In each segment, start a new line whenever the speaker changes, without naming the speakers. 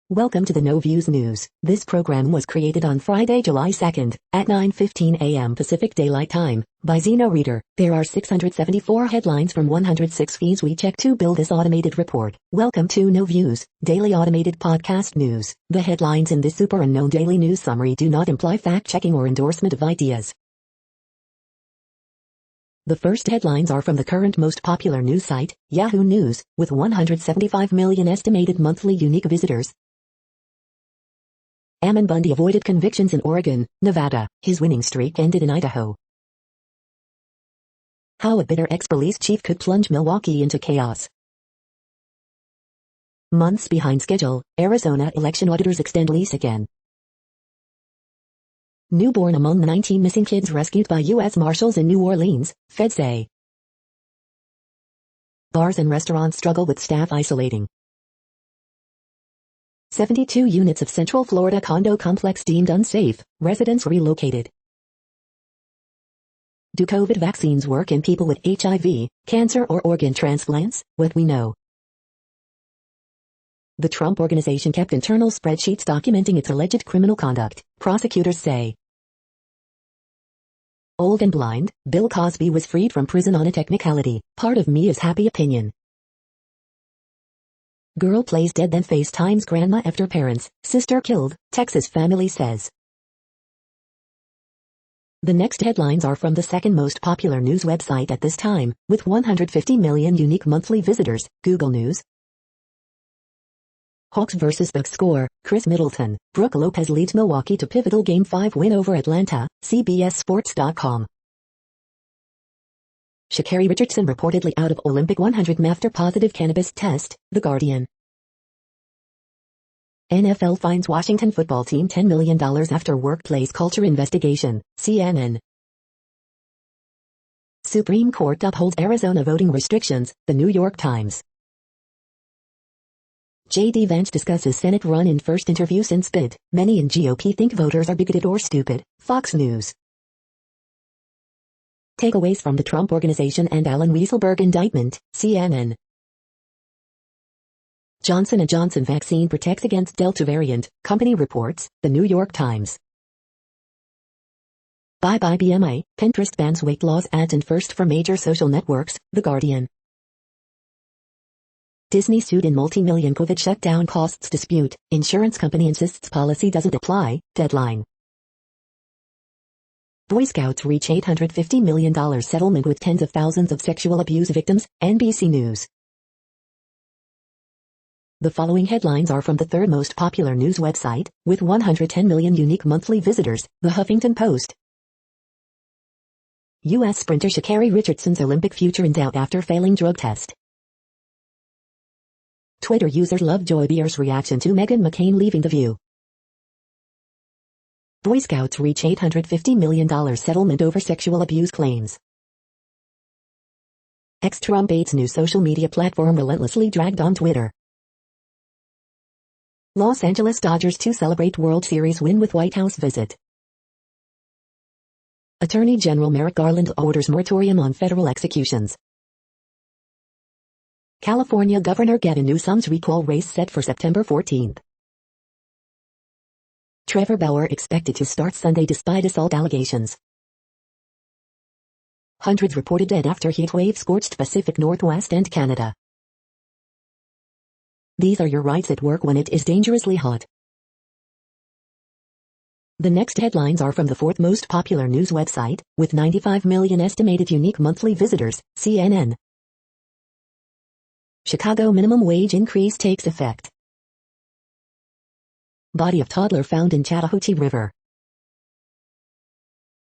Welcome to the No Views News. This program was created on Friday, July 2nd, at 9:15 a.m. Pacific Daylight Time, by Zeno Reader. There are 674 headlines from 106 feeds we check to build this automated report. Welcome to No Views, daily automated podcast news. The headlines in this super unknown daily news summary do not imply fact-checking or endorsement of ideas. The first headlines are from the current most popular news site, Yahoo News, with 175 million estimated monthly unique visitors. Ammon Bundy avoided convictions in Oregon, Nevada. His winning streak ended in Idaho. How a bitter ex-police chief could plunge Milwaukee into chaos. Months behind schedule, Arizona election auditors extend lease again. Newborn among the 19 missing kids rescued by U.S. Marshals in New Orleans, feds say. Bars and restaurants struggle with staff isolating. 72 units of Central Florida condo complex deemed unsafe, residents relocated. Do COVID vaccines work in people with HIV, cancer or organ transplants? What we know. The Trump Organization kept internal spreadsheets documenting its alleged criminal conduct, prosecutors say. Old and blind, Bill Cosby was freed from prison on a technicality. Part of me is happy opinion. Girl plays dead then FaceTimes grandma after parents, sister killed, Texas family says. The next headlines are from the second most popular news website at this time, with 150 million unique monthly visitors, Google News. Hawks vs. Bucks score, Chris Middleton, Brooke Lopez leads Milwaukee to pivotal Game 5 win over Atlanta, CBSSports.com. Sha'Carri Richardson reportedly out of Olympic 100 after positive cannabis test, The Guardian. NFL fines Washington football team $10 million after workplace culture investigation, CNN. Supreme Court upholds Arizona voting restrictions, The New York Times. J.D. Vance discusses Senate run-in first interview since bid. Many in GOP think voters are bigoted or stupid, Fox News. Takeaways from the Trump Organization and Alan Weisselberg indictment, CNN. Johnson & Johnson vaccine protects against Delta variant, company reports, The New York Times. Bye-bye BMI, Pinterest bans weight loss ads and first for major social networks, The Guardian. Disney sued in multi-million COVID shutdown costs dispute, insurance company insists policy doesn't apply, Deadline. Boy Scouts reach $850 million settlement with tens of thousands of sexual abuse victims, NBC News. The following headlines are from the third most popular news website, with 110 million unique monthly visitors, The Huffington Post. U.S. sprinter Sha'Carri Richardson's Olympic future in doubt after failing drug test. Twitter users love Joy Behar's reaction to Meghan McCain leaving The View. Boy Scouts reach $850 million settlement over sexual abuse claims. Ex-Trump aides new social media platform relentlessly dragged on Twitter. Los Angeles Dodgers to celebrate World Series win with White House visit. Attorney General Merrick Garland orders moratorium on federal executions. California Governor Gavin Newsom's recall race set for September 14th. Trevor Bauer expected to start Sunday despite assault allegations. Hundreds reported dead after heat wave scorched Pacific Northwest and Canada. These are your rights at work when it is dangerously hot. The next headlines are from the fourth most popular news website, with 95 million estimated unique monthly visitors, CNN. Chicago minimum wage increase takes effect. Body of toddler found in Chattahoochee River.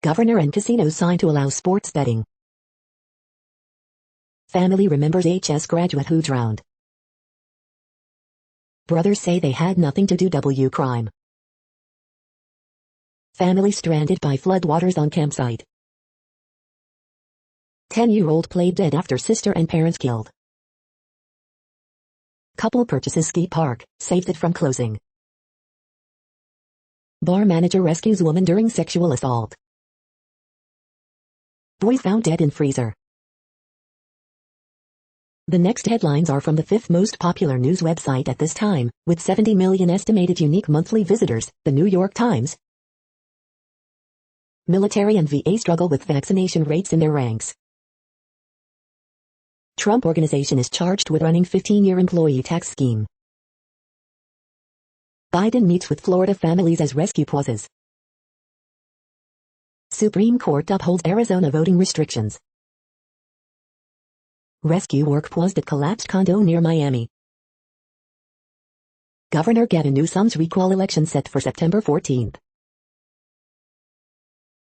Governor and casinos sign to allow sports betting. Family remembers HS graduate who drowned. Brothers say they had nothing to do. Crime. Family stranded by floodwaters on campsite. 10-year-old played dead after sister and parents killed. Couple purchases ski park, saved it from closing. Bar manager rescues woman during sexual assault. Boy found dead in freezer. The next headlines are from the fifth most popular news website at this time, with 70 million estimated unique monthly visitors, the New York Times. Military and VA struggle with vaccination rates in their ranks. Trump Organization is charged with running 15-year employee tax scheme. Biden meets with Florida families as rescue pauses. Supreme Court upholds Arizona voting restrictions. Rescue work paused at collapsed condo near Miami. Governor Gavin Newsom's recall election set for September 14th.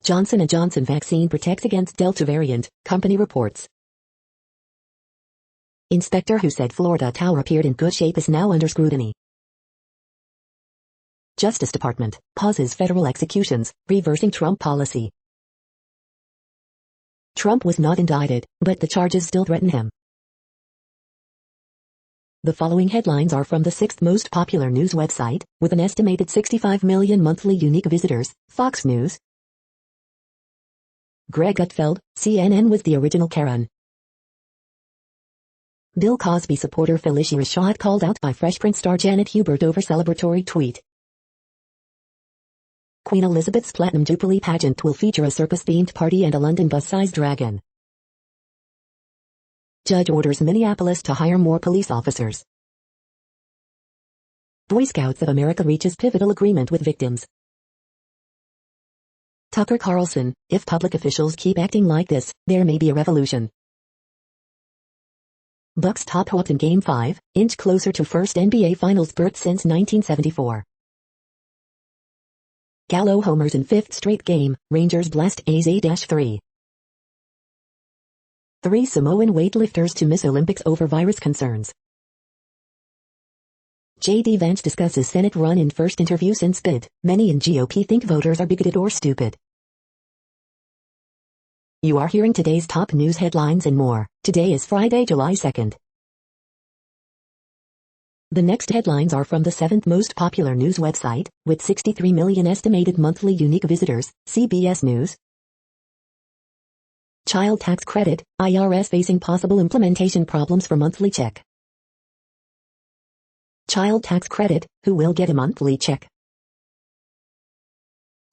Johnson & Johnson vaccine protects against Delta variant, company reports. Inspector who said Florida tower appeared in good shape is now under scrutiny. Justice Department pauses federal executions, reversing Trump policy. Trump was not indicted, but the charges still threaten him. The following headlines are from the sixth most popular news website, with an estimated 65 million monthly unique visitors, Fox News. Greg Gutfeld, CNN was the original Karen. Bill Cosby supporter Felicia Rashad called out by Fresh Prince star Janet Hubert over celebratory tweet. Queen Elizabeth's Platinum Jubilee pageant will feature a circus-themed party and a London bus-sized dragon. Judge orders Minneapolis to hire more police officers. Boy Scouts of America reaches pivotal agreement with victims. Tucker Carlson, if public officials keep acting like this, there may be a revolution. Bucks top Hawks in Game 5, inch closer to first NBA Finals berth since 1974. Gallo homers in fifth straight game, Rangers blast A's 8-3. 3 Samoan weightlifters to miss Olympics over virus concerns. J.D. Vance discusses Senate run in first interview since bid. Many in GOP think voters are bigoted or stupid. You are hearing today's top news headlines and more. Today is Friday, July 2nd. The next headlines are from the seventh most popular news website, with 63 million estimated monthly unique visitors, CBS News. Child tax credit, IRS facing possible implementation problems for monthly check. Child tax credit, who will get a monthly check?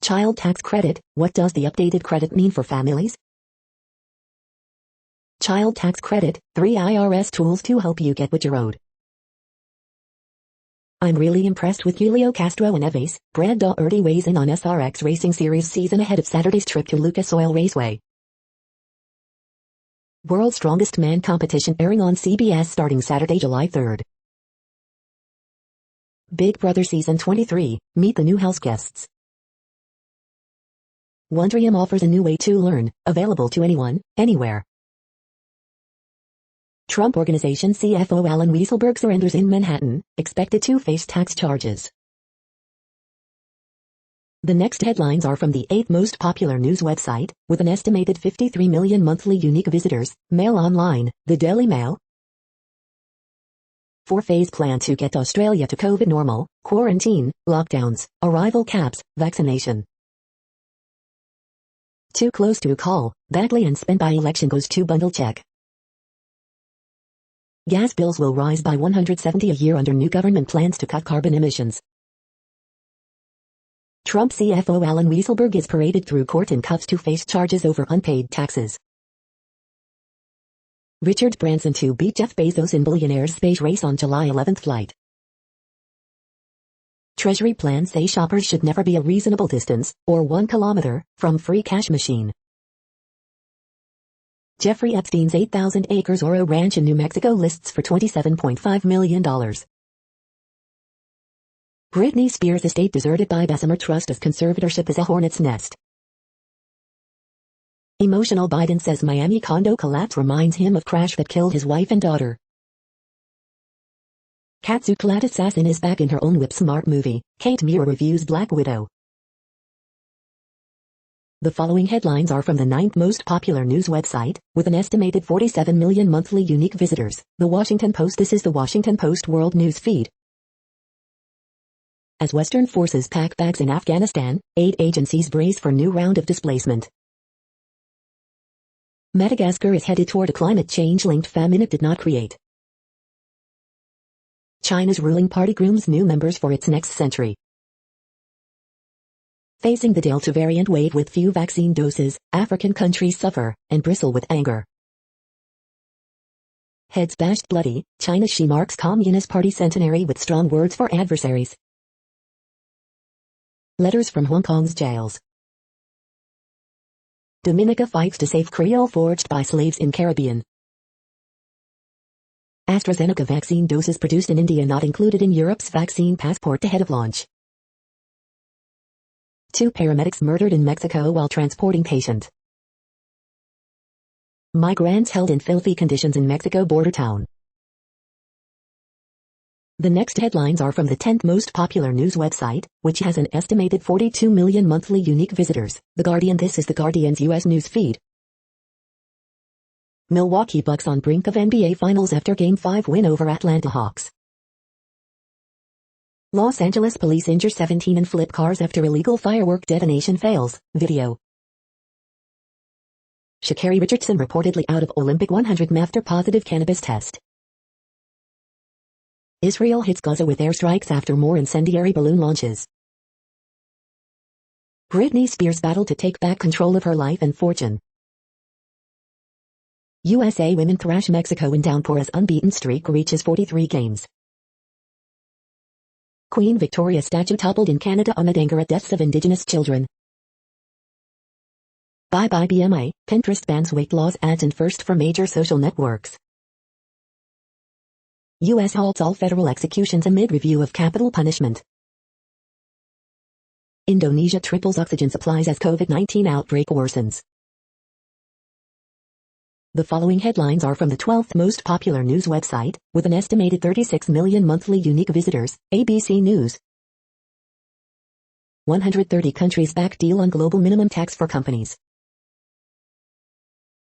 Child tax credit, what does the updated credit mean for families? Child tax credit, 3 IRS tools to help you get what you're owed. I'm really impressed with Julio Castro and Eves. Brad Daugherty weighs in on SRX Racing Series season ahead of Saturday's trip to Lucas Oil Raceway. World's Strongest Man competition airing on CBS starting Saturday, July 3rd. Big Brother Season 23, meet the new house guests. Wondrium offers a new way to learn, available to anyone, anywhere. Trump Organization CFO Alan Weisselberg surrenders in Manhattan, expected to face tax charges. The next headlines are from the eighth most popular news website, with an estimated 53 million monthly unique visitors, Mail Online, the Daily Mail. 4-phase plan to get Australia to COVID normal, quarantine, lockdowns, arrival caps, vaccination. Too close to call, Bagley and spent by election goes to bundle check. Gas bills will rise by $170 a year under new government plans to cut carbon emissions. Trump CFO Alan Weisselberg is paraded through court in cuffs to face charges over unpaid taxes. Richard Branson to beat Jeff Bezos in billionaire's space race on July 11th flight. Treasury plans say shoppers should never be a reasonable distance, or 1 kilometer, from free cash machine. Jeffrey Epstein's 8,000 acres Oro Ranch in New Mexico lists for $27.5 million. Britney Spears' estate deserted by Bessemer Trust as conservatorship is a hornet's nest. Emotional Biden says Miami condo collapse reminds him of crash that killed his wife and daughter. Catsuit-clad assassin is back in her own whip-smart movie. Kate Muir reviews Black Widow. The following headlines are from the ninth most popular news website, with an estimated 47 million monthly unique visitors, The Washington Post. This is the Washington Post World News Feed. As Western forces pack bags in Afghanistan, aid agencies brace for new round of displacement. Madagascar is headed toward a climate change-linked famine it did not create. China's ruling party grooms new members for its next century. Facing the Delta variant wave with few vaccine doses, African countries suffer and bristle with anger. Heads bashed bloody, China's Xi marks Communist Party centenary with strong words for adversaries. Letters from Hong Kong's jails. Dominica fights to save Creole forged by slaves in Caribbean. AstraZeneca vaccine doses produced in India not included in Europe's vaccine passport ahead of launch. 2 paramedics murdered in Mexico while transporting patient. Migrants held in filthy conditions in Mexico border town. The next headlines are from the 10th most popular news website, which has an estimated 42 million monthly unique visitors, The Guardian. This is The Guardian's U.S. news feed. Milwaukee Bucks on brink of NBA Finals after Game 5 win over Atlanta Hawks. Los Angeles police injure 17 in flip cars after illegal firework detonation fails, video. Sha'Carri Richardson reportedly out of Olympic 100 after positive cannabis test. Israel hits Gaza with airstrikes after more incendiary balloon launches. Britney Spears battled to take back control of her life and fortune. USA women thrash Mexico in downpour as unbeaten streak reaches 43 games. Queen Victoria statue toppled in Canada amid anger at deaths of Indigenous children. Bye-bye BMI, Pinterest bans weight loss ads and first for major social networks. U.S. halts all federal executions amid review of capital punishment. Indonesia triples oxygen supplies as COVID-19 outbreak worsens. The following headlines are from the 12th most popular news website, with an estimated 36 million monthly unique visitors, ABC News. 130 countries back deal on global minimum tax for companies.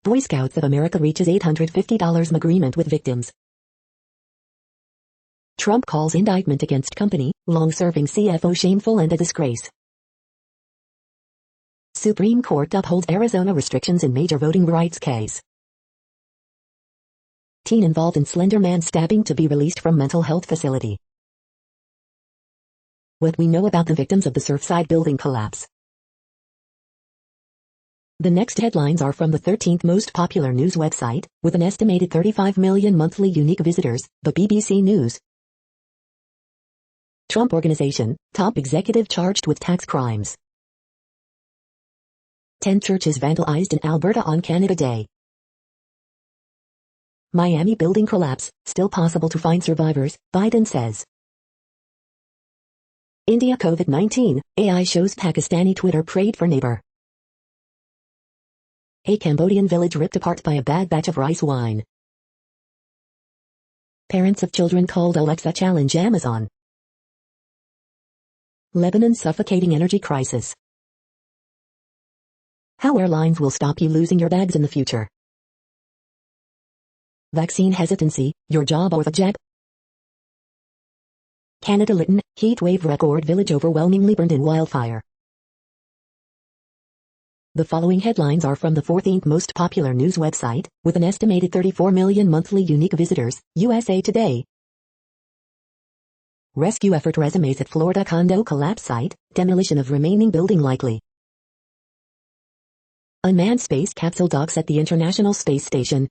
Boy Scouts of America reaches $850 agreement with victims. Trump calls indictment against company, long-serving CFO shameful and a disgrace. Supreme Court upholds Arizona restrictions in major voting rights case. Teen involved in Slender Man stabbing to be released from mental health facility. What we know about the victims of the Surfside building collapse. The next headlines are from the 13th most popular news website, with an estimated 35 million monthly unique visitors, the BBC News. Trump Organization, top executive charged with tax crimes. 10 churches vandalized in Alberta on Canada Day. Miami building collapse, still possible to find survivors, Biden says. India COVID-19, AI shows Pakistani Twitter prayed for neighbor. A Cambodian village ripped apart by a bad batch of rice wine. Parents of children called Alexa challenge Amazon. Lebanon's suffocating energy crisis. How airlines will stop you losing your bags in the future. Vaccine hesitancy, your job or the jab? Canada Lytton, heat wave record village overwhelmingly burned in wildfire. The following headlines are from the 14th most popular news website, with an estimated 34 million monthly unique visitors, USA Today. Rescue effort resumes at Florida condo collapse site, demolition of remaining building likely. Unmanned space capsule docks at the International Space Station.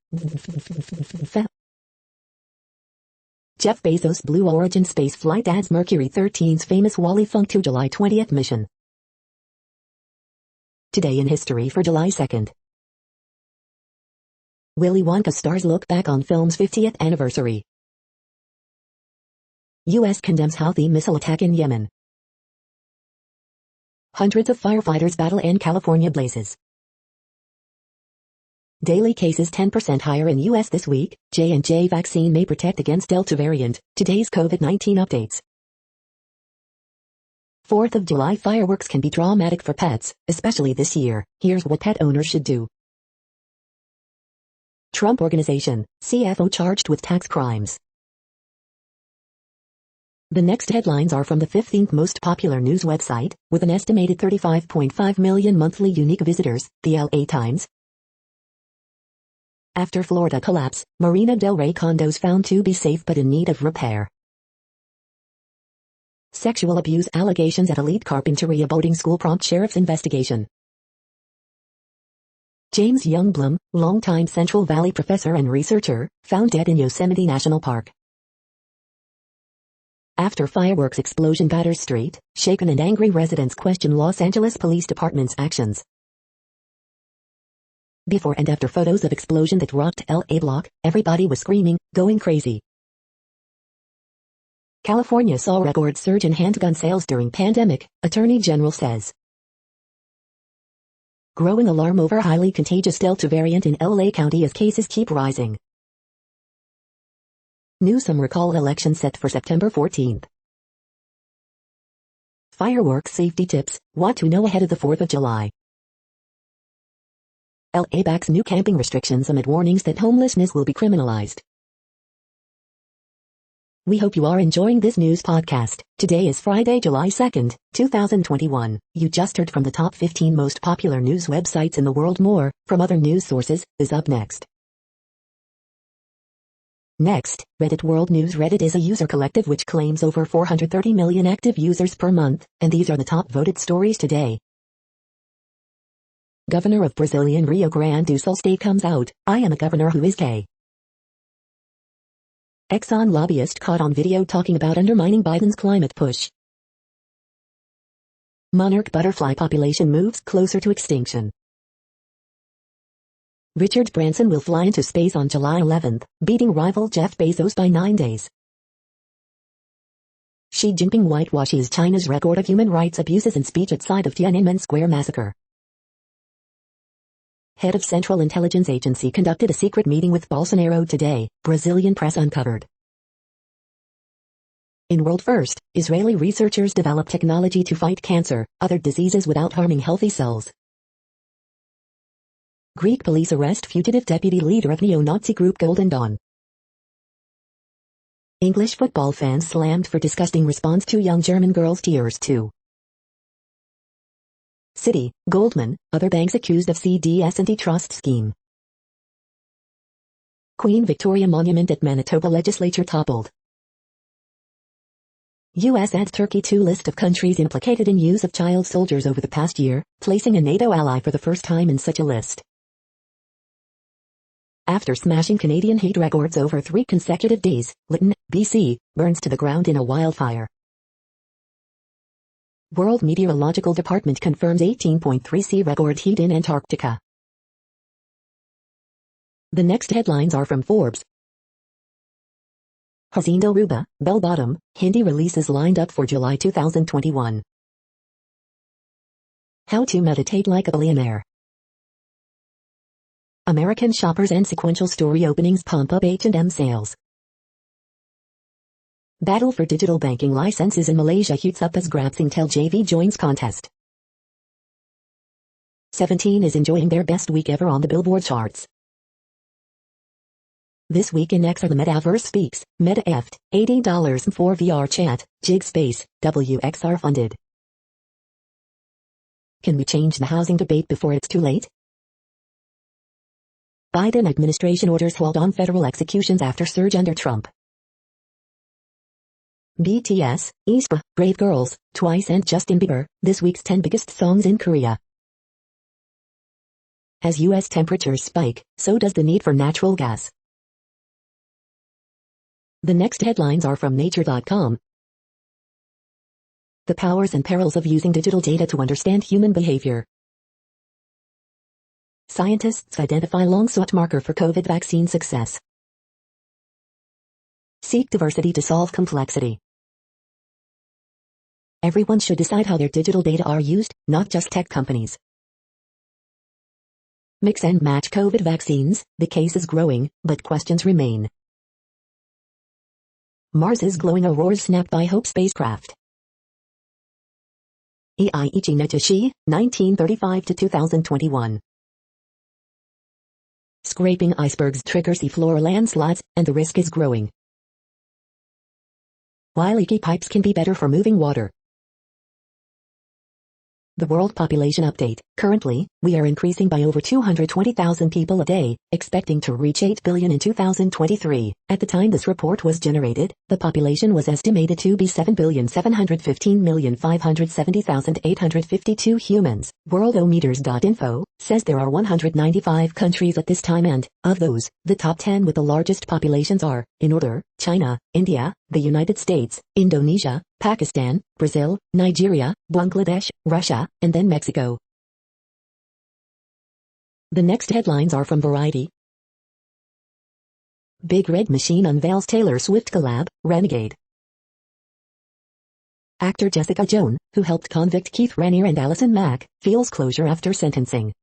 Jeff Bezos' Blue Origin space flight adds Mercury 13's famous Wally Funk to July 20th mission. Today in history for July 2nd. Willy Wonka stars look back on film's 50th anniversary. U.S. condemns Houthi missile attack in Yemen. Hundreds of firefighters battle in California blazes. Daily cases 10% higher in U.S. this week. J&J vaccine may protect against Delta variant. Today's COVID-19 updates. 4th of July fireworks can be traumatic for pets, especially this year. Here's what pet owners should do. Trump Organization, CFO charged with tax crimes. The next headlines are from the 15th most popular news website, with an estimated 35.5 million monthly unique visitors, the LA Times. After Florida collapse, Marina Del Rey condos found to be safe but in need of repair. Sexual abuse allegations at elite carpinteria boarding school prompt sheriff's investigation. James Youngblum, longtime Central Valley professor and researcher, found dead in Yosemite National Park. After fireworks explosion batters street, shaken and angry residents question Los Angeles Police Department's actions. Before and after photos of explosion that rocked LA block, everybody was screaming, going crazy. California saw record surge in handgun sales during pandemic, Attorney General says. Growing alarm over highly contagious Delta variant in LA County as cases keep rising. Newsom recall election set for September 14th. Fireworks safety tips, what to know ahead of the 4th of July. LA backs new camping restrictions amid warnings that homelessness will be criminalized. We hope you are enjoying this news podcast. Today is Friday, July 2nd, 2021. You just heard from the top 15 most popular news websites in the world. More, from other news sources, is up next. Next, Reddit World News. Reddit is a user collective which claims over 430 million active users per month, and these are the top voted stories today. Governor of Brazilian Rio Grande do Sul state comes out, I am a governor who is gay. Exxon lobbyist caught on video talking about undermining Biden's climate push. Monarch butterfly population moves closer to extinction. Richard Branson will fly into space on July 11th, beating rival Jeff Bezos by 9 days. Xi Jinping whitewashes China's record of human rights abuses in speech at site of Tiananmen Square massacre. Head of Central Intelligence Agency conducted a secret meeting with Bolsonaro today, Brazilian press uncovered. In world first, Israeli researchers develop technology to fight cancer, other diseases without harming healthy cells. Greek police arrest fugitive deputy leader of neo-Nazi group Golden Dawn. English football fans slammed for disgusting response to young German girl's tears too. Citi, Goldman, other banks accused of CDS antitrust scheme. Queen Victoria Monument at Manitoba legislature toppled. U.S. adds Turkey to list of countries implicated in use of child soldiers over the past year, placing a NATO ally for the first time in such a list. After smashing Canadian heat records over 3 consecutive days, Lytton, BC, burns to the ground in a wildfire. World Meteorological Department confirms 18.3 C record heat in Antarctica. The next headlines are from Forbes. Hacienda Ruba, Bell Bottom, Hindi releases lined up for July 2021. How to meditate like a billionaire. American shoppers and sequential story openings pump up H&M sales. Battle for digital banking licenses in Malaysia heats up as Grabsintel JV joins contest. 17 is enjoying their best week ever on the Billboard charts. This week in X are the Metaverse speaks, Meta effed, $80 for VR chat, Jig Space, WXR funded. Can we change the housing debate before it's too late? Biden administration orders halt on federal executions after surge under Trump. BTS, aespa, Brave Girls, Twice and Justin Bieber, this week's 10 biggest songs in Korea. As U.S. temperatures spike, so does the need for natural gas. The next headlines are from Nature.com. The powers and perils of using digital data to understand human behavior. Scientists identify long-sought marker for COVID vaccine success. Seek diversity to solve complexity. Everyone should decide how their digital data are used, not just tech companies. Mix and match COVID vaccines, the case is growing, but questions remain. Mars's glowing auroras snapped by Hope spacecraft. Eiichi Notoshi, 1935 to 2021. Scraping icebergs trigger seafloor landslides, and the risk is growing. Why leaky pipes can be better for moving water. The World Population Update, Currently, we are increasing by over 220,000 people a day, expecting to reach 8 billion in 2023. At the time this report was generated, the population was estimated to be 7,715,570,852 humans. Worldometers.info says there are 195 countries at this time and, of those, the top 10 with the largest populations are, in order, China, India, the United States, Indonesia, Pakistan, Brazil, Nigeria, Bangladesh, Russia, and then Mexico. The next headlines are from Variety. Big Red Machine unveils Taylor Swift collab, Renegade. Actor Jessica Jones, who helped convict Keith Raniere and Allison Mack, feels closure after sentencing.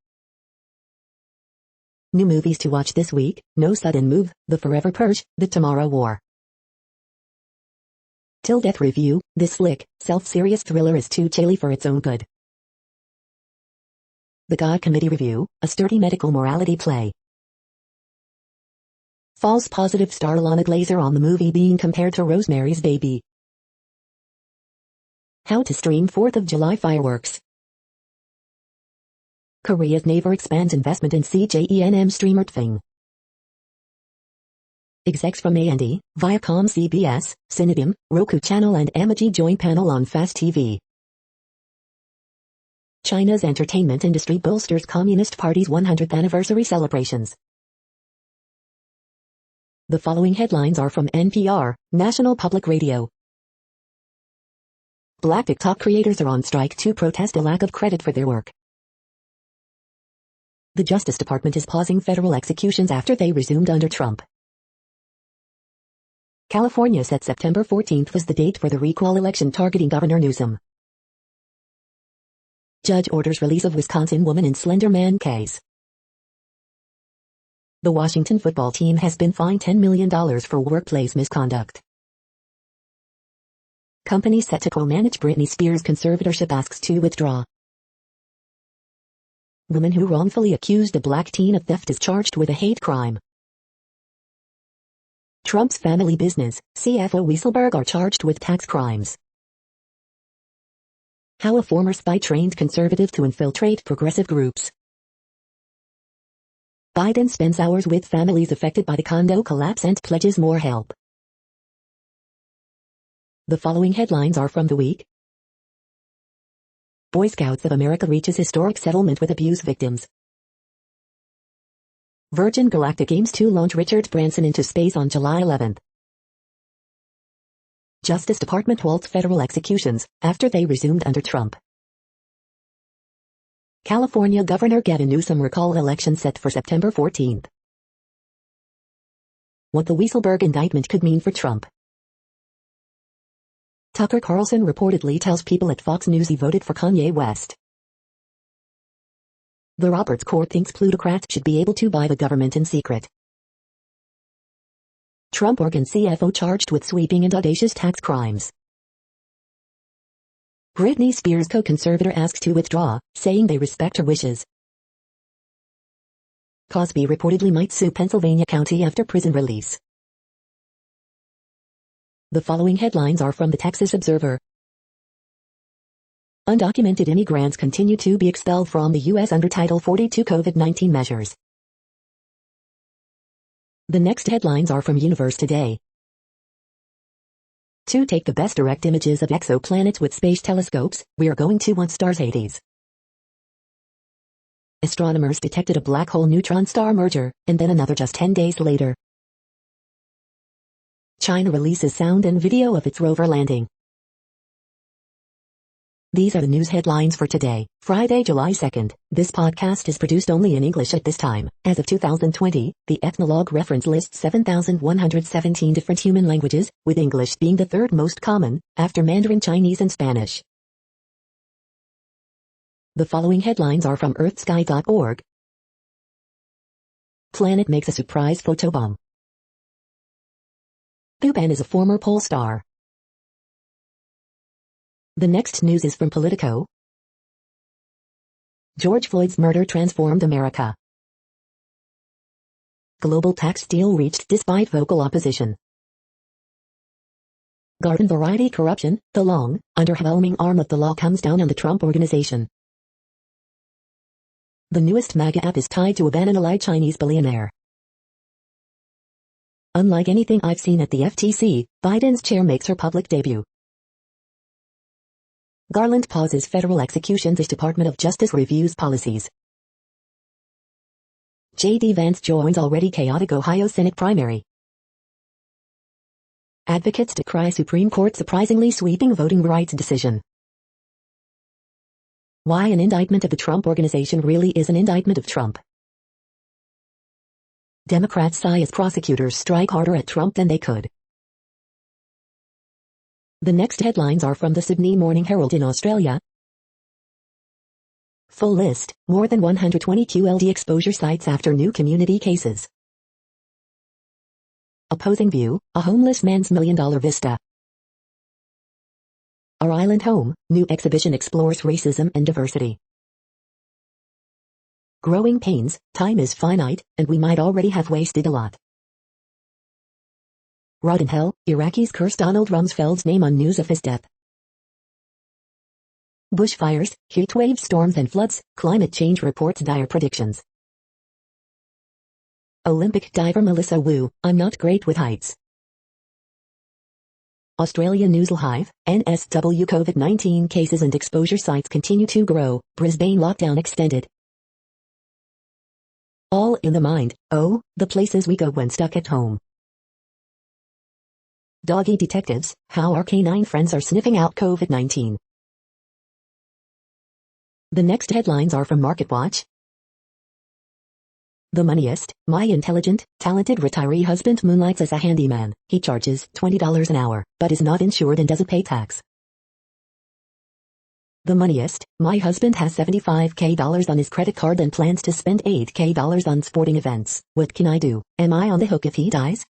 New movies to watch this week: No Sudden Move, The Forever Purge, The Tomorrow War. Till Death Review, this slick, self-serious thriller is too chilly for its own good. The God Committee Review, a sturdy medical morality play. False positive star Lana Glazer on the movie being compared to Rosemary's Baby. How to stream 4th of July fireworks. Korea's Naver expands investment in CJENM streamer Thing. Execs from A&E, Viacom CBS, Cinedim, Roku Channel and Amagi join panel on Fast TV. China's entertainment industry bolsters Communist Party's 100th anniversary celebrations. The following headlines are from NPR, National Public Radio. Black TikTok creators are on strike to protest a lack of credit for their work. The Justice Department is pausing federal executions after they resumed under Trump. California set September 14th as the date for the recall election targeting Governor Newsom. Judge orders release of Wisconsin woman in Slender Man case. The Washington football team has been fined $10 million for workplace misconduct. Company set to co-manage Britney Spears' conservatorship asks to withdraw. Woman who wrongfully accused a black teen of theft is charged with a hate crime. Trump's family business, CFO Weisselberg are charged with tax crimes. How a former spy trained conservative to infiltrate progressive groups. Biden spends hours with families affected by the condo collapse and pledges more help. The following headlines are from The Week. Boy Scouts of America reaches historic settlement with abuse victims. Virgin Galactic aims to launch Richard Branson into space on July 11th. Justice Department halts federal executions after they resumed under Trump. California Governor Gavin Newsom recall election set for September 14th. What the Weisselberg indictment could mean for Trump. Tucker Carlson reportedly tells people at Fox News he voted for Kanye West. The Roberts Court thinks plutocrats should be able to buy the government in secret. Trump organ CFO charged with sweeping and audacious tax crimes. Britney Spears' co-conservator asks to withdraw, saying they respect her wishes. Cosby reportedly might sue Pennsylvania County after prison release. The following headlines are from the Texas Observer. Undocumented immigrants continue to be expelled from the U.S. under Title 42 COVID-19 measures. The next headlines are from Universe Today. To take the best direct images of exoplanets with space telescopes, we are going to want stars Hades. Astronomers detected a black hole neutron star merger, and then another just 10 days later. China releases sound and video of its rover landing. These are the news headlines for today, Friday, July 2nd. This podcast is produced only in English at this time. As of 2020, the Ethnologue reference lists 7,117 different human languages, with English being the third most common, after Mandarin Chinese and Spanish. The following headlines are from earthsky.org. Planet makes a surprise photobomb. Thuban is a former pole star. The next news is from Politico. George Floyd's murder transformed America. Global tax deal reached despite vocal opposition. Garden Variety corruption, the long, underwhelming arm of the law comes down on the Trump Organization. The newest MAGA app is tied to a banana-allied Chinese billionaire. Unlike anything I've seen at the FTC, Biden's chair makes her public debut. Garland pauses federal executions as Department of Justice reviews policies. J.D. Vance joins already chaotic Ohio Senate primary. Advocates decry Supreme Court surprisingly sweeping voting rights decision. Why an indictment of the Trump Organization really is an indictment of Trump. Democrats sigh as prosecutors strike harder at Trump than they could. The next headlines are from the Sydney Morning Herald in Australia. Full list, more than 120 QLD exposure sites after new community cases. Opposing view, a homeless man's $1 million vista. Our Island Home, new exhibition explores racism and diversity. Growing pains, time is finite, and we might already have wasted a lot. Rot in hell, Iraqis curse Donald Rumsfeld's name on news of his death. Bushfires, heatwave storms and floods, climate change reports dire predictions. Olympic diver Melissa Wu, I'm not great with heights. Australia News Live, NSW COVID-19 cases and exposure sites continue to grow, Brisbane lockdown extended. All in the mind, oh, the places we go when stuck at home. Doggy detectives, how our canine friends are sniffing out COVID-19. The next headlines are from MarketWatch. The Moneyest, my intelligent, talented retiree husband moonlights as a handyman. He charges $20 an hour, but is not insured and doesn't pay tax. The Moneyest, my husband has $75K on his credit card and plans to spend $8K on sporting events. What can I do? Am I on the hook if he dies?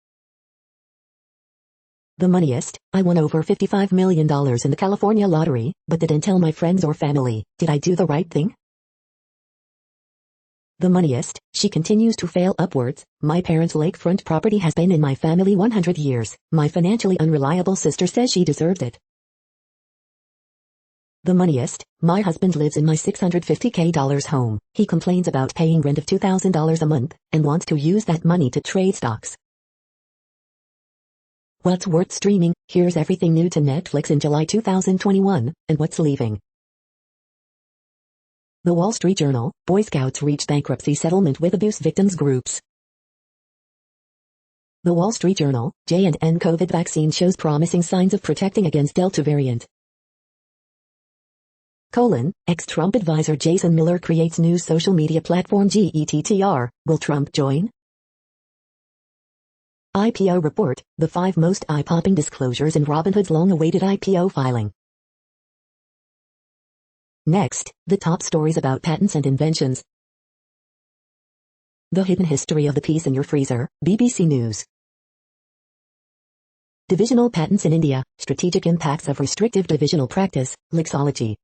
The Moneyest, I won over $55 million in the California lottery, but didn't tell my friends or family. Did I do the right thing? The Moneyest, she continues to fail upwards. My parents' lakefront property has been in my family 100 years. My financially unreliable sister says she deserved it. The Moneyest, my husband lives in my $650K home. He complains about paying rent of $2,000 a month, and wants to use that money to trade stocks. What's worth streaming? Here's everything new to Netflix in July 2021, and what's leaving. The Wall Street Journal, Boy Scouts reach bankruptcy settlement with abuse victims groups. The Wall Street Journal, J&N COVID vaccine shows promising signs of protecting against Delta variant. Ex-Trump advisor Jason Miller creates new social media platform GETTR. Will Trump join? IPO report, the 5 most eye-popping disclosures in Robinhood's long-awaited IPO filing. Next, the top stories about patents and inventions. The hidden history of the piece in your freezer, BBC News. Divisional patents in India, strategic impacts of restrictive divisional practice, Lexology.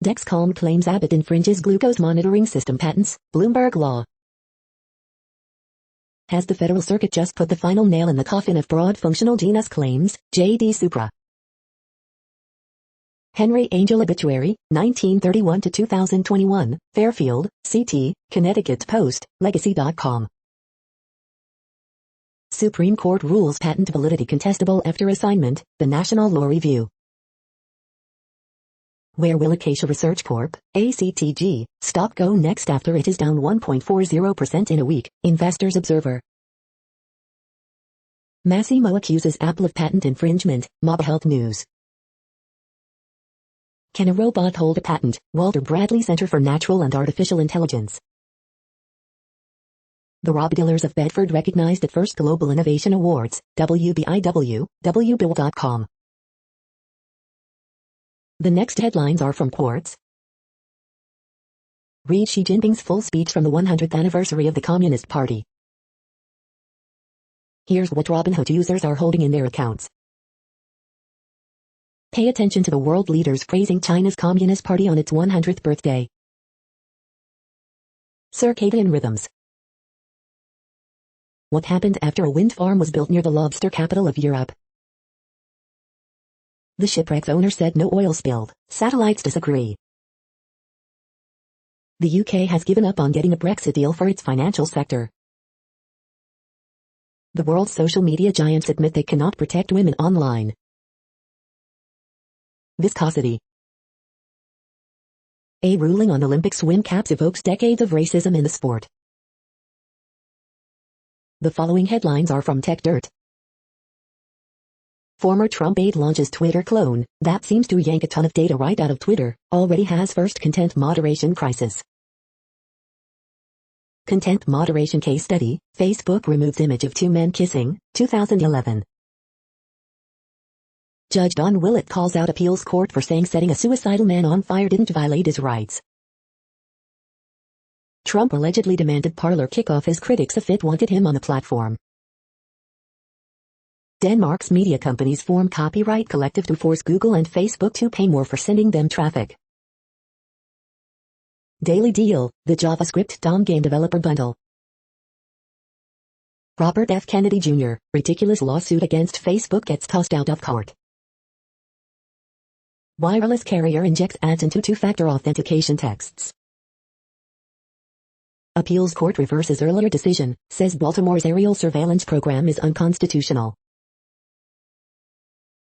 Dexcom claims Abbott infringes glucose monitoring system patents, Bloomberg Law. Has the Federal Circuit just put the final nail in the coffin of broad functional genus claims, J.D. Supra. Henry Angel obituary, 1931 to 2021, Fairfield, CT, Connecticut Post, Legacy.com. Supreme Court rules patent validity contestable after assignment, the National Law Review. Where will Acacia Research Corp., ACTG, stock go next after it is down 1.40% in a week, Investors Observer. Massimo accuses Apple of patent infringement, Mob Health News. Can a robot hold a patent? Walter Bradley Center for Natural and Artificial Intelligence. The Robdealers of Bedford recognized at First Global Innovation Awards, WBIW, WBIL.com. The next headlines are from Quartz. Read Xi Jinping's full speech from the 100th anniversary of the Communist Party. Here's what Robinhood users are holding in their accounts. Pay attention to the world leaders praising China's Communist Party on its 100th birthday. Circadian rhythms. What happened after a wind farm was built near the lobster capital of Europe? The shipwreck's owner said no oil spilled. Satellites disagree. The UK has given up on getting a Brexit deal for its financial sector. The world's social media giants admit they cannot protect women online. Viscosity. A ruling on Olympic swim caps evokes decades of racism in the sport. The following headlines are from Tech Dirt. Former Trump aide launches Twitter clone that seems to yank a ton of data right out of Twitter, already has first content moderation crisis. Content moderation case study, Facebook removes image of two men kissing, 2011. Judge Don Willett calls out appeals court for saying setting a suicidal man on fire didn't violate his rights. Trump allegedly demanded Parler kick off his critics if it wanted him on the platform. Denmark's media companies form copyright collective to force Google and Facebook to pay more for sending them traffic. Daily Deal, the JavaScript DOM game developer bundle. Robert F. Kennedy Jr., ridiculous lawsuit against Facebook gets tossed out of court. Wireless carrier injects ads into two-factor authentication texts. Appeals court reverses earlier decision, says Baltimore's aerial surveillance program is unconstitutional.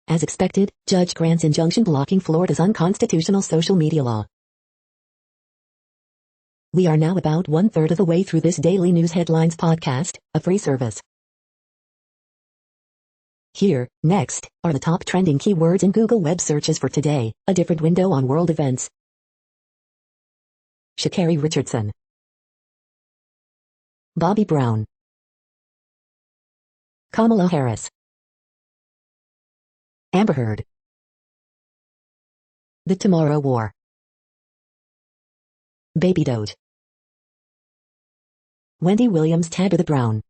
As expected, judge grants injunction blocking Florida's unconstitutional social media law. We are now about 1/3 of the way through this daily news headlines podcast, a free service. Here, next, are the top trending keywords in Google web searches for today, a different window on world events. Sha'Carri Richardson. Bobby Brown. Kamala Harris. Amber Heard. The Tomorrow War. Baby Doge. Wendy Williams Tabitha Brown.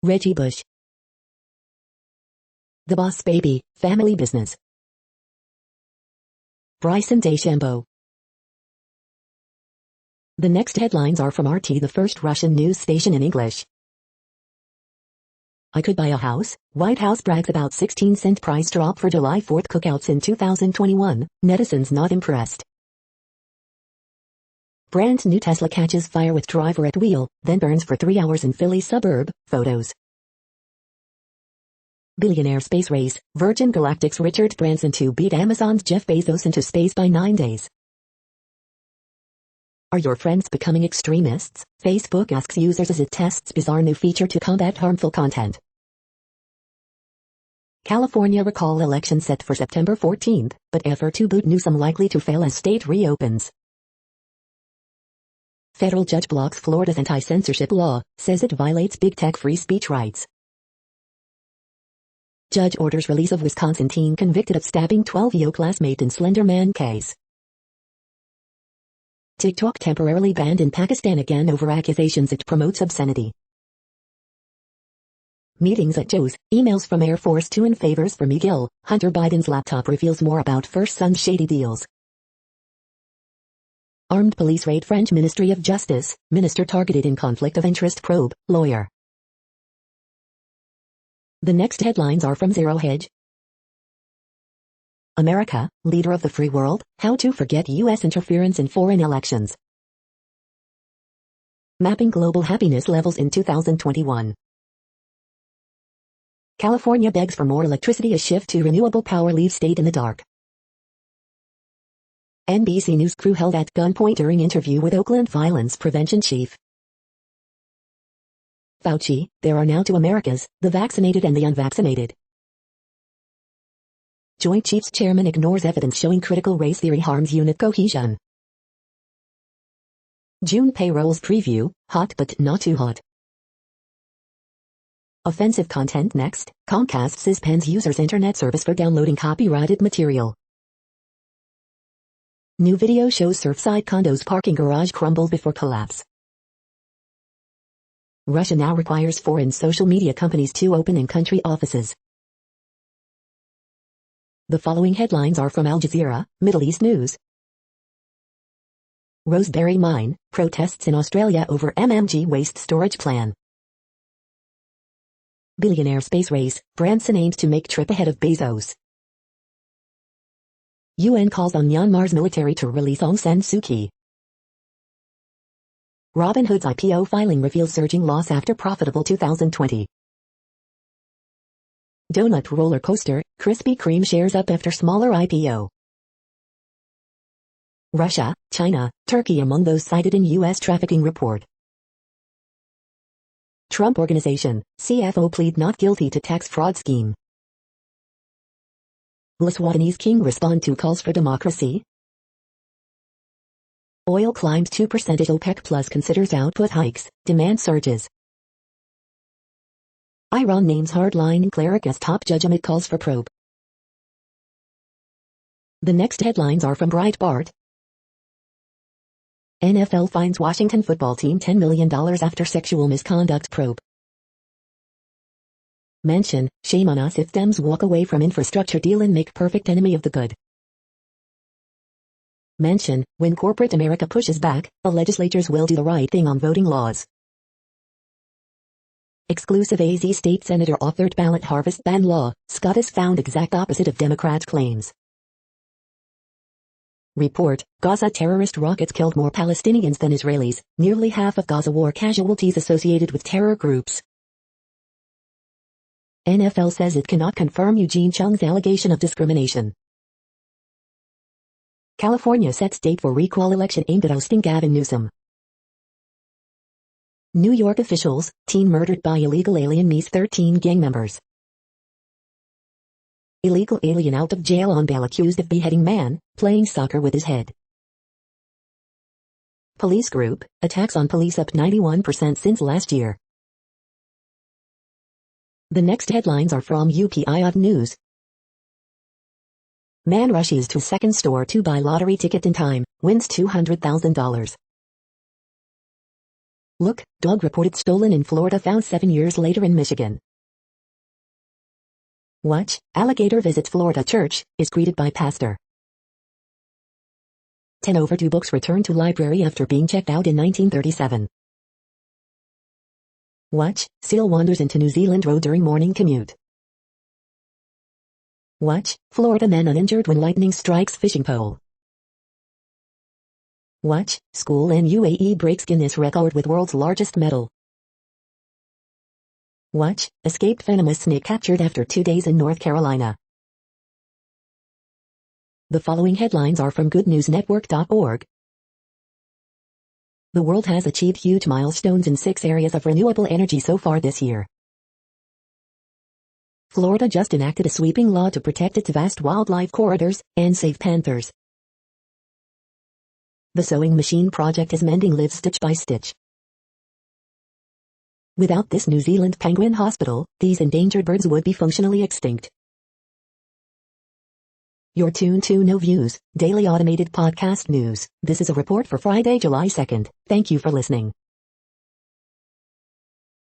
Reggie Bush. The Boss Baby, Family Business. Bryson DeChambeau. The next headlines are from RT, the first Russian news station in English. I could buy a house. White House brags about 16-cent price drop for July 4th cookouts in 2021. Netizens not impressed. Brand new Tesla catches fire with driver at wheel, then burns for 3 hours in Philly suburb. Photos. Billionaire space race. Virgin Galactic's Richard Branson to beat Amazon's Jeff Bezos into space by 9 days. Are your friends becoming extremists? Facebook asks users as it tests bizarre new feature to combat harmful content. California recall election set for September 14th, but effort to boot Newsom likely to fail as state reopens. Federal judge blocks Florida's anti-censorship law, says it violates big tech free speech rights. Judge orders release of Wisconsin teen convicted of stabbing 12-year-old classmate in Slender Man case. TikTok temporarily banned in Pakistan again over accusations it promotes obscenity. Meetings at Joe's, emails from Air Force 2 and favors for Miguel. Hunter Biden's laptop reveals more about first son's shady deals. Armed police raid French Ministry of Justice, minister targeted in conflict of interest probe, lawyer. The next headlines are from Zero Hedge. America, leader of the free world, how to forget U.S. interference in foreign elections. Mapping global happiness levels in 2021. California begs for more electricity as shift to renewable power leaves state in the dark. NBC News crew held at gunpoint during interview with Oakland violence prevention chief. Fauci, there are now two Americas, the vaccinated and the unvaccinated. Joint Chiefs Chairman ignores evidence showing critical race theory harms unit cohesion. June payrolls preview, hot but not too hot. Offensive content next, Comcast suspends users' internet service for downloading copyrighted material. New video shows Surfside condos parking garage crumble before collapse. Russia now requires foreign social media companies to open in-country offices. The following headlines are from Al Jazeera, Middle East News. Roseberry Mine, protests in Australia over MMG waste storage plan. Billionaire space race, Branson aims to make trip ahead of Bezos. UN calls on Myanmar's military to release Aung San Suu Kyi. Robinhood's IPO filing reveals surging loss after profitable 2020. Donut roller coaster, Krispy Kreme shares up after smaller IPO. Russia, China, Turkey among those cited in U.S. trafficking report. Trump Organization, CFO plead not guilty to tax fraud scheme. Will Sudanese king respond to calls for democracy? Oil climbs 2%. OPEC Plus considers output hikes, demand surges. Iran names hardline cleric as top judge amid calls for probe. The next headlines are from Breitbart. NFL fines Washington football team $10 million after sexual misconduct probe. Mention, shame on us if Dems walk away from infrastructure deal and make perfect enemy of the good. Mention, when corporate America pushes back, the legislatures will do the right thing on voting laws. Exclusive AZ state senator authored ballot harvest ban law, Scott is found exact opposite of Democrats' claims. Report, Gaza terrorist rockets killed more Palestinians than Israelis, nearly half of Gaza war casualties associated with terror groups. NFL says it cannot confirm Eugene Chung's allegation of discrimination. California sets date for recall election aimed at ousting Gavin Newsom. New York officials, teen murdered by illegal alien meets 13 gang members. Illegal alien out of jail on bail accused of beheading man, playing soccer with his head. Police group, attacks on police up 91% since last year. The next headlines are from UPI News. Man rushes to second store to buy lottery ticket in time, wins $200,000. Look, dog reported stolen in Florida found 7 years later in Michigan. Watch, alligator visits Florida church, is greeted by pastor. 10 overdue books returned to library after being checked out in 1937. Watch, seal wanders into New Zealand road during morning commute. Watch, Florida man uninjured when lightning strikes fishing pole. Watch, school in UAE breaks Guinness record with world's largest medal. Watch, escaped venomous snake captured after 2 days in North Carolina. The following headlines are from goodnewsnetwork.org. The world has achieved huge milestones in 6 areas of renewable energy so far this year. Florida just enacted a sweeping law to protect its vast wildlife corridors and save panthers. The sewing machine project is mending lives stitch by stitch. Without this New Zealand penguin hospital, these endangered birds would be functionally extinct. You're tuned to No Views, daily automated podcast news. This is a report for Friday, July 2nd. Thank you for listening.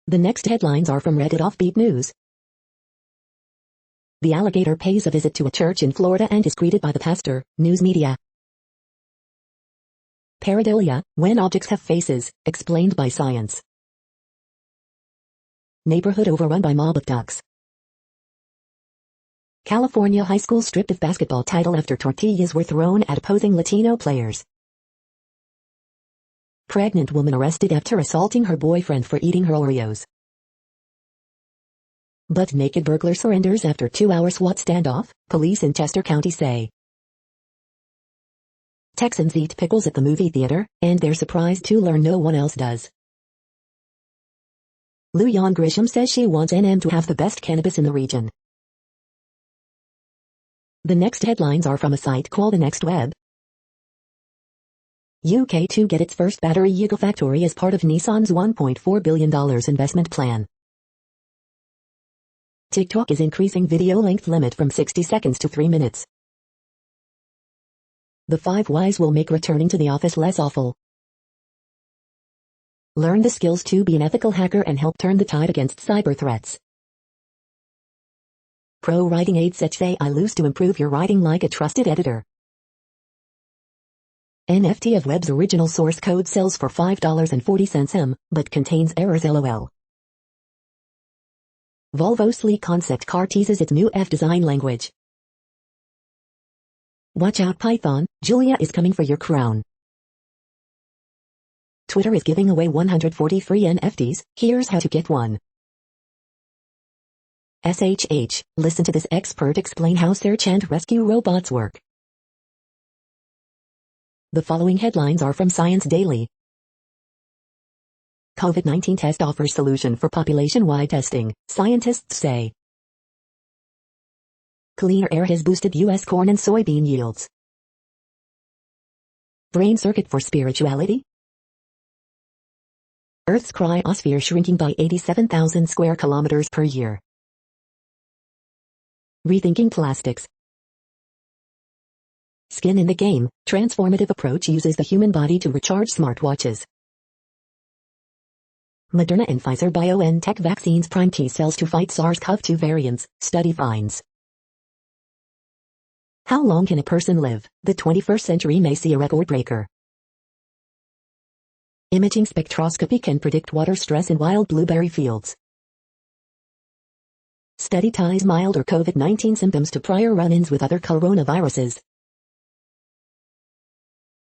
The next headlines are from Reddit Offbeat News. The alligator pays a visit to a church in Florida and is greeted by the pastor, news media. Pareidolia, when objects have faces, explained by science. Neighborhood overrun by mob of ducks. California high school stripped of basketball title after tortillas were thrown at opposing Latino players. Pregnant woman arrested after assaulting her boyfriend for eating her Oreos. But naked burglar surrenders after 2-hour SWAT standoff, police in Chester County say. Texans eat pickles at the movie theater, and they're surprised to learn no one else does. Lujan Grisham says she wants NM to have the best cannabis in the region. The next headlines are from a site called The Next Web. UK to get its first battery gigafactory as part of Nissan's $1.4 billion investment plan. TikTok is increasing video length limit from 60 seconds to 3 minutes. The 5 whys will make returning to the office less awful. Learn the skills to be an ethical hacker and help turn the tide against cyber threats. Pro writing aids such AI loose to improve your writing like a trusted editor. NFT of web's original source code sells for $5.40 but contains errors LOL. Volvo sleek concept car teases its new F design language. Watch out Python, Julia is coming for your crown. Twitter is giving away 143 NFTs, here's how to get one. SHH, listen to this expert explain how search and rescue robots work. The following headlines are from Science Daily. COVID-19 test offers solution for population-wide testing, scientists say. Cleaner air has boosted U.S. corn and soybean yields. Brain circuit for spirituality? Earth's cryosphere shrinking by 87,000 square kilometers per year. Rethinking plastics. Skin in the game, transformative approach uses the human body to recharge smartwatches. Moderna and Pfizer BioNTech vaccines prime T cells to fight SARS-CoV-2 variants, study finds. How long can a person live? The 21st century may see a record breaker. Imaging spectroscopy can predict water stress in wild blueberry fields. Study ties milder COVID-19 symptoms to prior run-ins with other coronaviruses.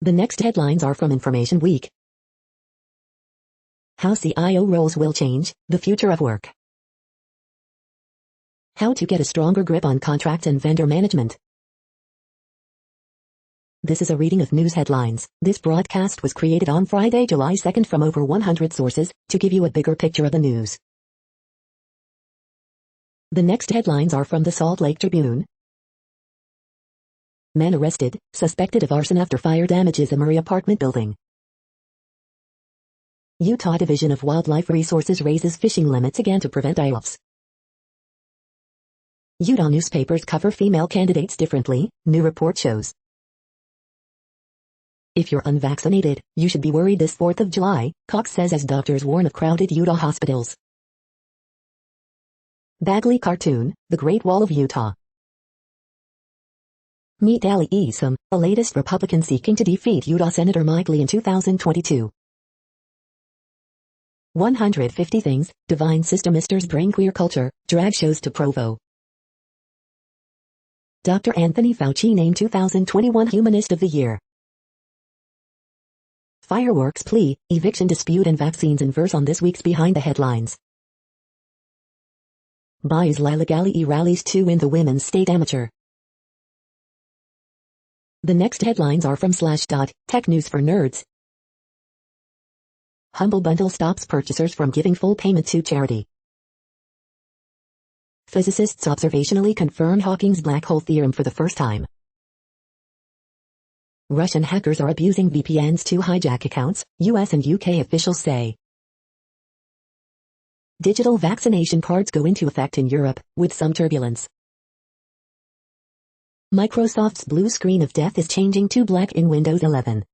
The next headlines are from Information Week. How CIO roles will change, the future of work. How to get a stronger grip on contract and vendor management. This is a reading of news headlines. This broadcast was created on Friday, July 2nd from over 100 sources, to give you a bigger picture of the news. The next headlines are from the Salt Lake Tribune. Man arrested, suspected of arson after fire damages a Murray apartment building. Utah Division of Wildlife Resources raises fishing limits again to prevent die-offs. Utah newspapers cover female candidates differently, new report shows. If you're unvaccinated, you should be worried this 4th of July, Cox says as doctors warn of crowded Utah hospitals. Bagley cartoon, The Great Wall of Utah. Meet Ali Isom, the latest Republican seeking to defeat Utah Senator Mike Lee in 2022. 150 Things, Divine Sister Misters Bring Queer Culture, Drag Shows to Provo. Dr. Anthony Fauci named 2021 Humanist of the Year. Fireworks plea, eviction dispute and vaccines in verse on this week's Behind the Headlines. Buys Lila Galli rallies to win the Women's State Amateur. The next headlines are from Slashdot, Tech News for Nerds. Humble Bundle stops purchasers from giving full payment to charity. Physicists observationally confirm Hawking's black hole theorem for the first time. Russian hackers are abusing VPNs to hijack accounts, US and UK officials say. Digital vaccination cards go into effect in Europe, with some turbulence. Microsoft's blue screen of death is changing to black in Windows 11.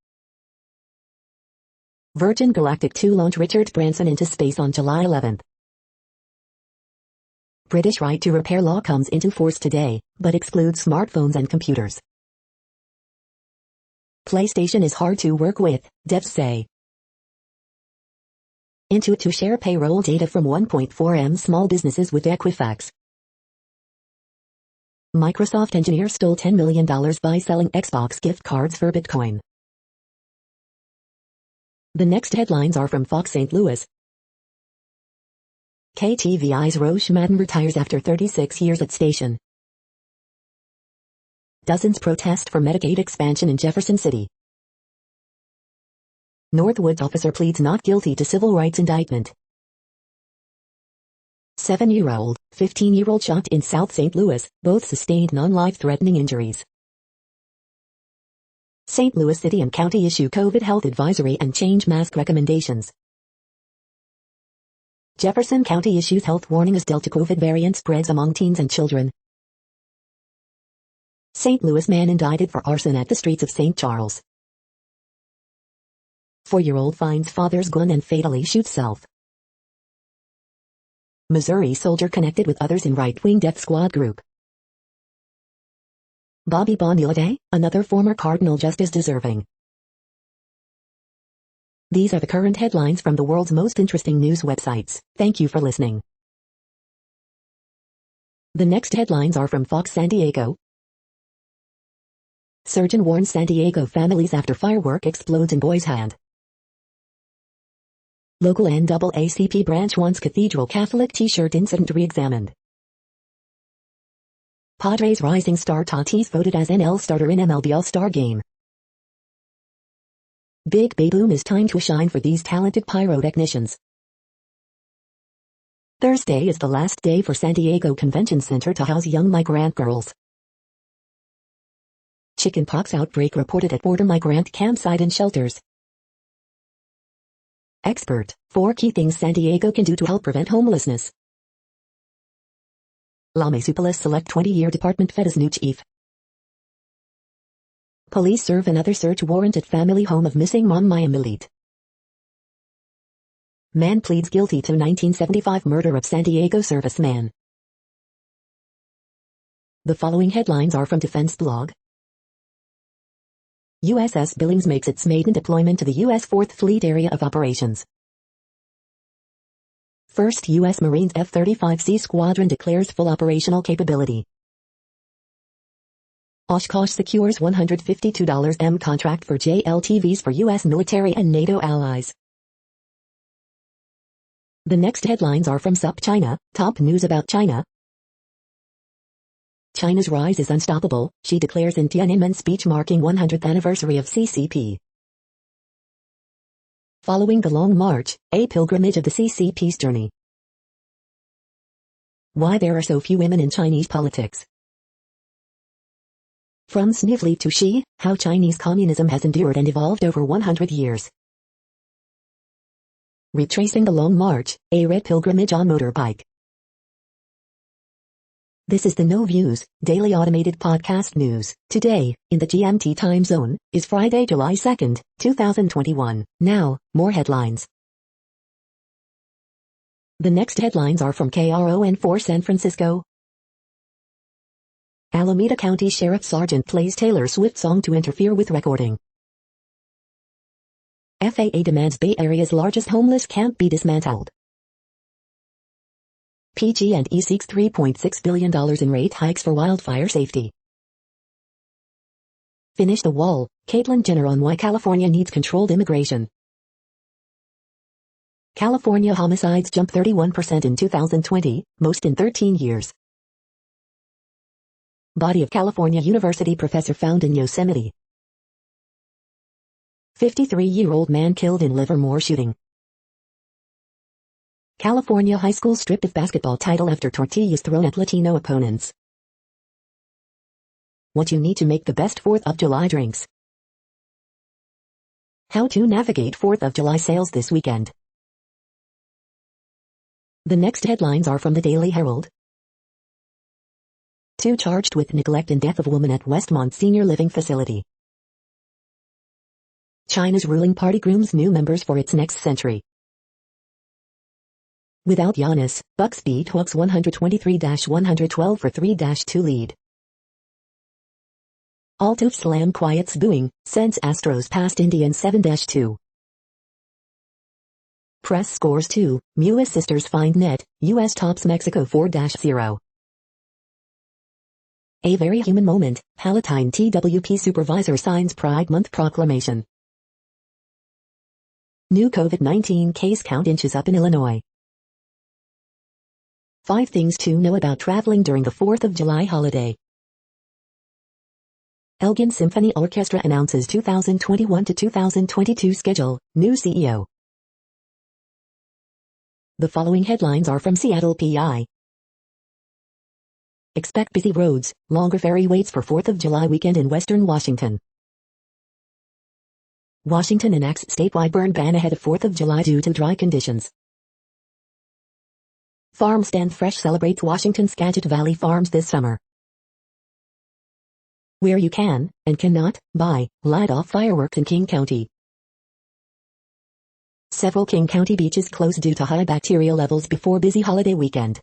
Virgin Galactic 2 launched Richard Branson into space on July 11th. British right to repair law comes into force today, but excludes smartphones and computers. PlayStation is hard to work with, devs say. Intuit to share payroll data from 1.4M small businesses with Equifax. Microsoft engineer stole $10 million by selling Xbox gift cards for Bitcoin. The next headlines are from Fox St. Louis. KTVI's Roche Madden retires after 36 years at station. Dozens protest for Medicaid expansion in Jefferson City. Northwoods officer pleads not guilty to civil rights indictment. 7-year-old, 15-year-old shot in South St. Louis, both sustained non-life-threatening injuries. St. Louis City and County issue COVID health advisory and change mask recommendations. Jefferson County issues health warning as Delta COVID variant spreads among teens and children. St. Louis man indicted for arson at the streets of St. Charles. 4-year-old finds father's gun and fatally shoots self. Missouri soldier connected with others in right-wing death squad group. Bobby Bonillade, another former cardinal just as deserving. These are the current headlines from the world's most interesting news websites. Thank you for listening. The next headlines are from Fox San Diego. Surgeon warns San Diego families after firework explodes in boy's hand. Local NAACP branch wants Cathedral Catholic T-shirt incident re-examined. Padres rising star Tatis voted as NL starter in MLB All-Star Game. Big Bay Boom is time to shine for these talented pyrotechnicians. Thursday is the last day for San Diego Convention Center to house young migrant girls. Chickenpox outbreak reported at border migrant campsite and shelters. Expert, 4 key things San Diego can do to help prevent homelessness. La Mesopolis select 20-year department Fed as new chief. Police serve another search warrant at family home of missing mom Maya Milite. Man pleads guilty to 1975 murder of San Diego serviceman. The following headlines are from Defense Blog. USS Billings makes its maiden deployment to the U.S. 4th Fleet Area of Operations. First U.S. Marines F-35C Squadron declares full operational capability. Oshkosh secures $152 contract for JLTVs for U.S. military and NATO allies. The next headlines are from SUP China, top news about China. China's rise is unstoppable, she declares in Tiananmen speech marking 100th anniversary of CCP. Following the Long March, a pilgrimage of the CCP's journey. Why there are so few women in Chinese politics. From Snively to Xi, how Chinese communism has endured and evolved over 100 years. Retracing the Long March, a red pilgrimage on motorbike. This is the No Views, daily automated podcast news. Today, in the GMT time zone, is Friday, July 2nd, 2021. Now, more headlines. The next headlines are from KRON4 San Francisco. Alameda County Sheriff Sergeant plays Taylor Swift song to interfere with recording. FAA demands Bay Area's largest homeless camp be dismantled. PG&E seeks $3.6 billion in rate hikes for wildfire safety. Finish the wall, Caitlyn Jenner on why California needs controlled immigration. California homicides jump 31% in 2020, most in 13 years. Body of California University professor found in Yosemite. 53-year-old man killed in Livermore shooting. California high school stripped of basketball title after tortillas thrown at Latino opponents. What you need to make the best 4th of July drinks. How to navigate 4th of July sales this weekend. The next headlines are from the Daily Herald. 2 charged with neglect and death of woman at Westmont Senior Living Facility. China's ruling party grooms new members for its next century. Without Giannis, Bucks beat Hawks 123-112 for 3-2 lead. Altuf slam quiets booing, since Astros passed Indians 7-2. Press scores 2, Mewis sisters find net, U.S. tops Mexico 4-0. A very human moment, Palatine TWP supervisor signs Pride Month proclamation. New COVID-19 case count inches up in Illinois. 5 things to know about traveling during the 4th of July holiday. Elgin Symphony Orchestra announces 2021 to 2022 schedule, new CEO. The following headlines are from Seattle PI. Expect busy roads, longer ferry waits for 4th of July weekend in western Washington. Washington enacts statewide burn ban ahead of 4th of July due to dry conditions. Farm Stand Fresh celebrates Washington Skagit Valley Farms this summer. Where you can, and cannot, buy, light off fireworks in King County. Several King County beaches closed due to high bacteria levels before busy holiday weekend.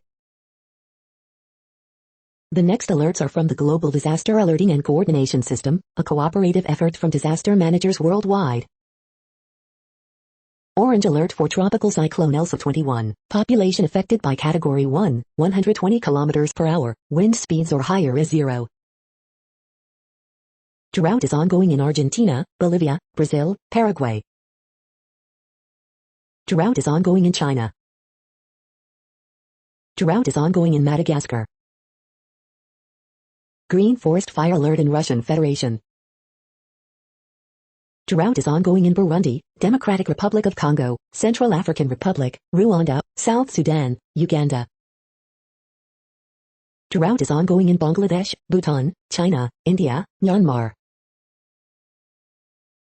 The next alerts are from the Global Disaster Alerting and Coordination System, a cooperative effort from disaster managers worldwide. Orange alert for Tropical Cyclone Elsa 21. Population affected by Category 1, 120 km/h. Wind speeds or higher is 0. Drought is ongoing in Argentina, Bolivia, Brazil, Paraguay. Drought is ongoing in China. Drought is ongoing in Madagascar. Green forest fire alert in Russian Federation. Drought is ongoing in Burundi, Democratic Republic of Congo, Central African Republic, Rwanda, South Sudan, Uganda. Drought is ongoing in Bangladesh, Bhutan, China, India, Myanmar.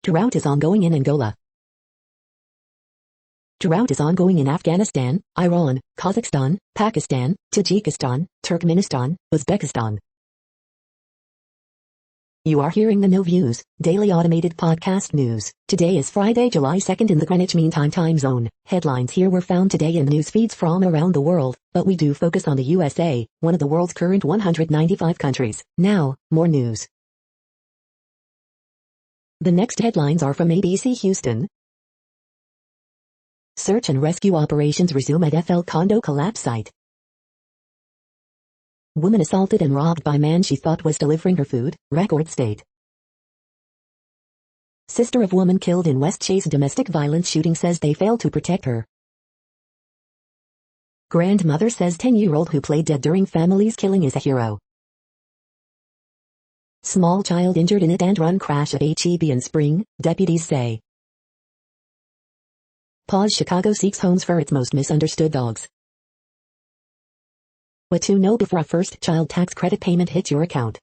Drought is ongoing in Angola. Drought is ongoing in Afghanistan, Iran, Kazakhstan, Pakistan, Tajikistan, Turkmenistan, Uzbekistan. You are hearing the No Views, daily automated podcast news. Today is Friday, July 2nd in the Greenwich Mean Time zone. Headlines here were found today in news feeds from around the world, but we do focus on the USA, one of the world's current 195 countries. Now, more news. The next headlines are from ABC Houston. Search and rescue operations resume at FL condo collapse site. Woman assaulted and robbed by man she thought was delivering her food, record state. Sister of woman killed in West Chase domestic violence shooting says they failed to protect her. Grandmother says 10-year-old who played dead during family's killing is a hero. Small child injured in hit-and-run crash at HEB in Spring, deputies say. Pause Chicago seeks homes for its most misunderstood dogs. What to know before a first child tax credit payment hits your account.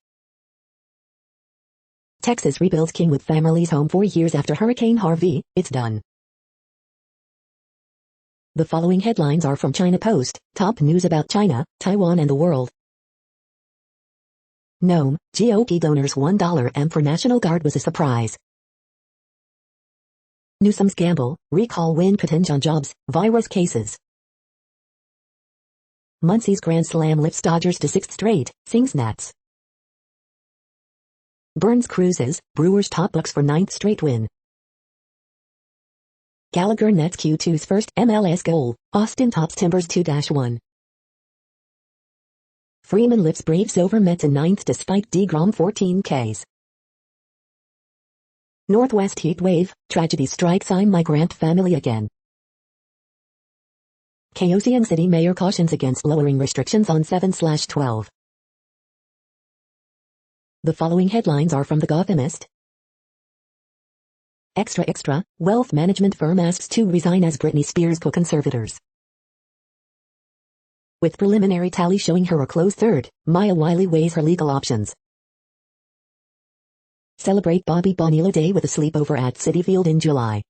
Texas rebuilds King with family's home 4 years after Hurricane Harvey, it's done. The following headlines are from China Post, top news about China, Taiwan and the world. Nome, GOP donors $1 for National Guard was a surprise. Newsom's gamble, recall win potential on jobs, virus cases. Muncie's Grand Slam lifts Dodgers to 6th straight, sings Nats. Burns cruises, Brewers top Bucks for 9th straight win. Gallagher nets Q2's first MLS goal, Austin tops Timbers 2-1. Freeman lifts Braves over Mets in 9th despite DeGrom 14 Ks. Northwest heat wave, tragedy strikes migrant family again. Kaohsiung City Mayor cautions against lowering restrictions on 7/12. The following headlines are from The Gothamist. Extra, wealth management firm asks to resign as Britney Spears co-conservators. With preliminary tally showing her a close third, Maya Wiley weighs her legal options. Celebrate Bobby Bonilla Day with a sleepover at Citi Field in July.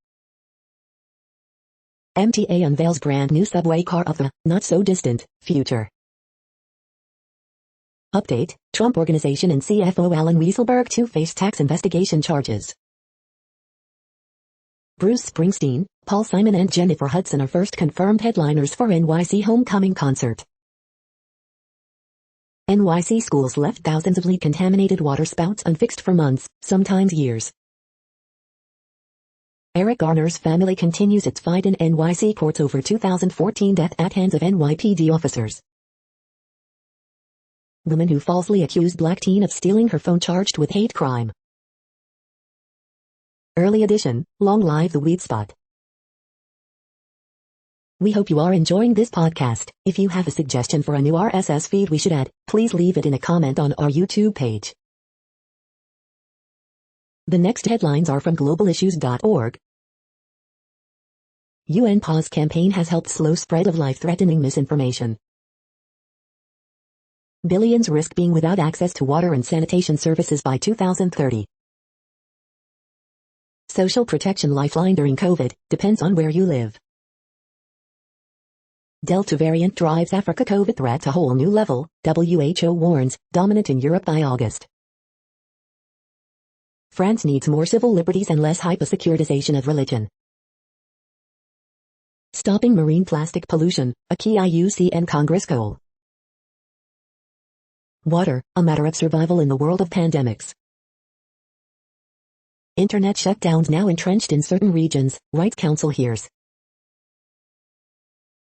MTA unveils brand new subway car of the not-so-distant future. Update, Trump Organization and CFO Alan Weisselberg to face tax investigation charges. Bruce Springsteen, Paul Simon and Jennifer Hudson are first confirmed headliners for NYC Homecoming concert. NYC schools left thousands of lead-contaminated water spouts unfixed for months, sometimes years. Eric Garner's family continues its fight in NYC courts over 2014 death at hands of NYPD officers. Woman who falsely accused black teen of stealing her phone charged with hate crime. Early edition, long live the weed spot. We hope you are enjoying this podcast. If you have a suggestion for a new RSS feed we should add, please leave it in a comment on our YouTube page. The next headlines are from globalissues.org. UN Pause campaign has helped slow spread of life-threatening misinformation. Billions risk being without access to water and sanitation services by 2030. Social protection lifeline during COVID depends on where you live. Delta variant drives Africa COVID threat to whole new level, WHO warns, dominant in Europe by August. France needs more civil liberties and less hyper-securitization of religion. Stopping marine plastic pollution, a key IUCN Congress goal. Water, a matter of survival in the world of pandemics. Internet shutdowns now entrenched in certain regions, Rights Council hears.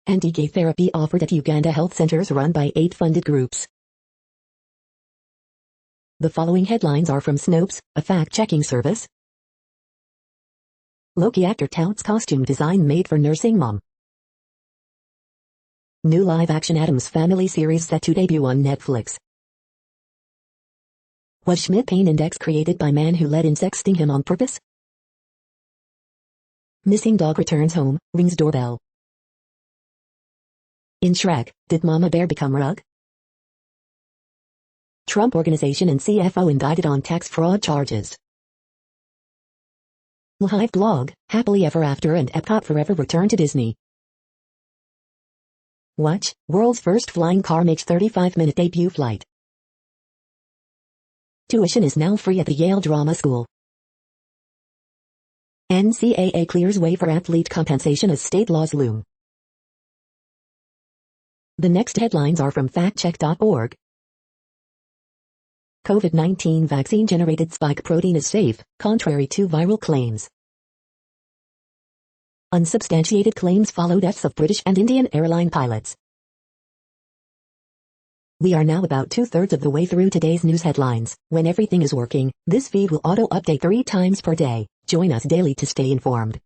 Anti-gay therapy offered at Uganda health centers run by 8 funded groups. The following headlines are from Snopes, a fact-checking service. Loki actor touts costume design made for nursing mom. New live-action Addams Family series set to debut on Netflix. Was Schmidt pain index created by man who let insects sting him on purpose? Missing dog returns home, rings doorbell. In Shrek, did Mama Bear become Rug? Trump Organization and CFO indicted on tax fraud charges. Hive blog, Happily Ever After and Epcot Forever return to Disney. Watch, world's first flying car makes 35-minute debut flight. Tuition is now free at the Yale Drama School. NCAA clears way for athlete compensation as state laws loom. The next headlines are from factcheck.org. COVID-19 vaccine-generated spike protein is safe, contrary to viral claims. Unsubstantiated claims follow deaths of British and Indian airline pilots. We are now about 2/3 of the way through today's news headlines. When everything is working, this feed will auto-update 3 times per day. Join us daily to stay informed.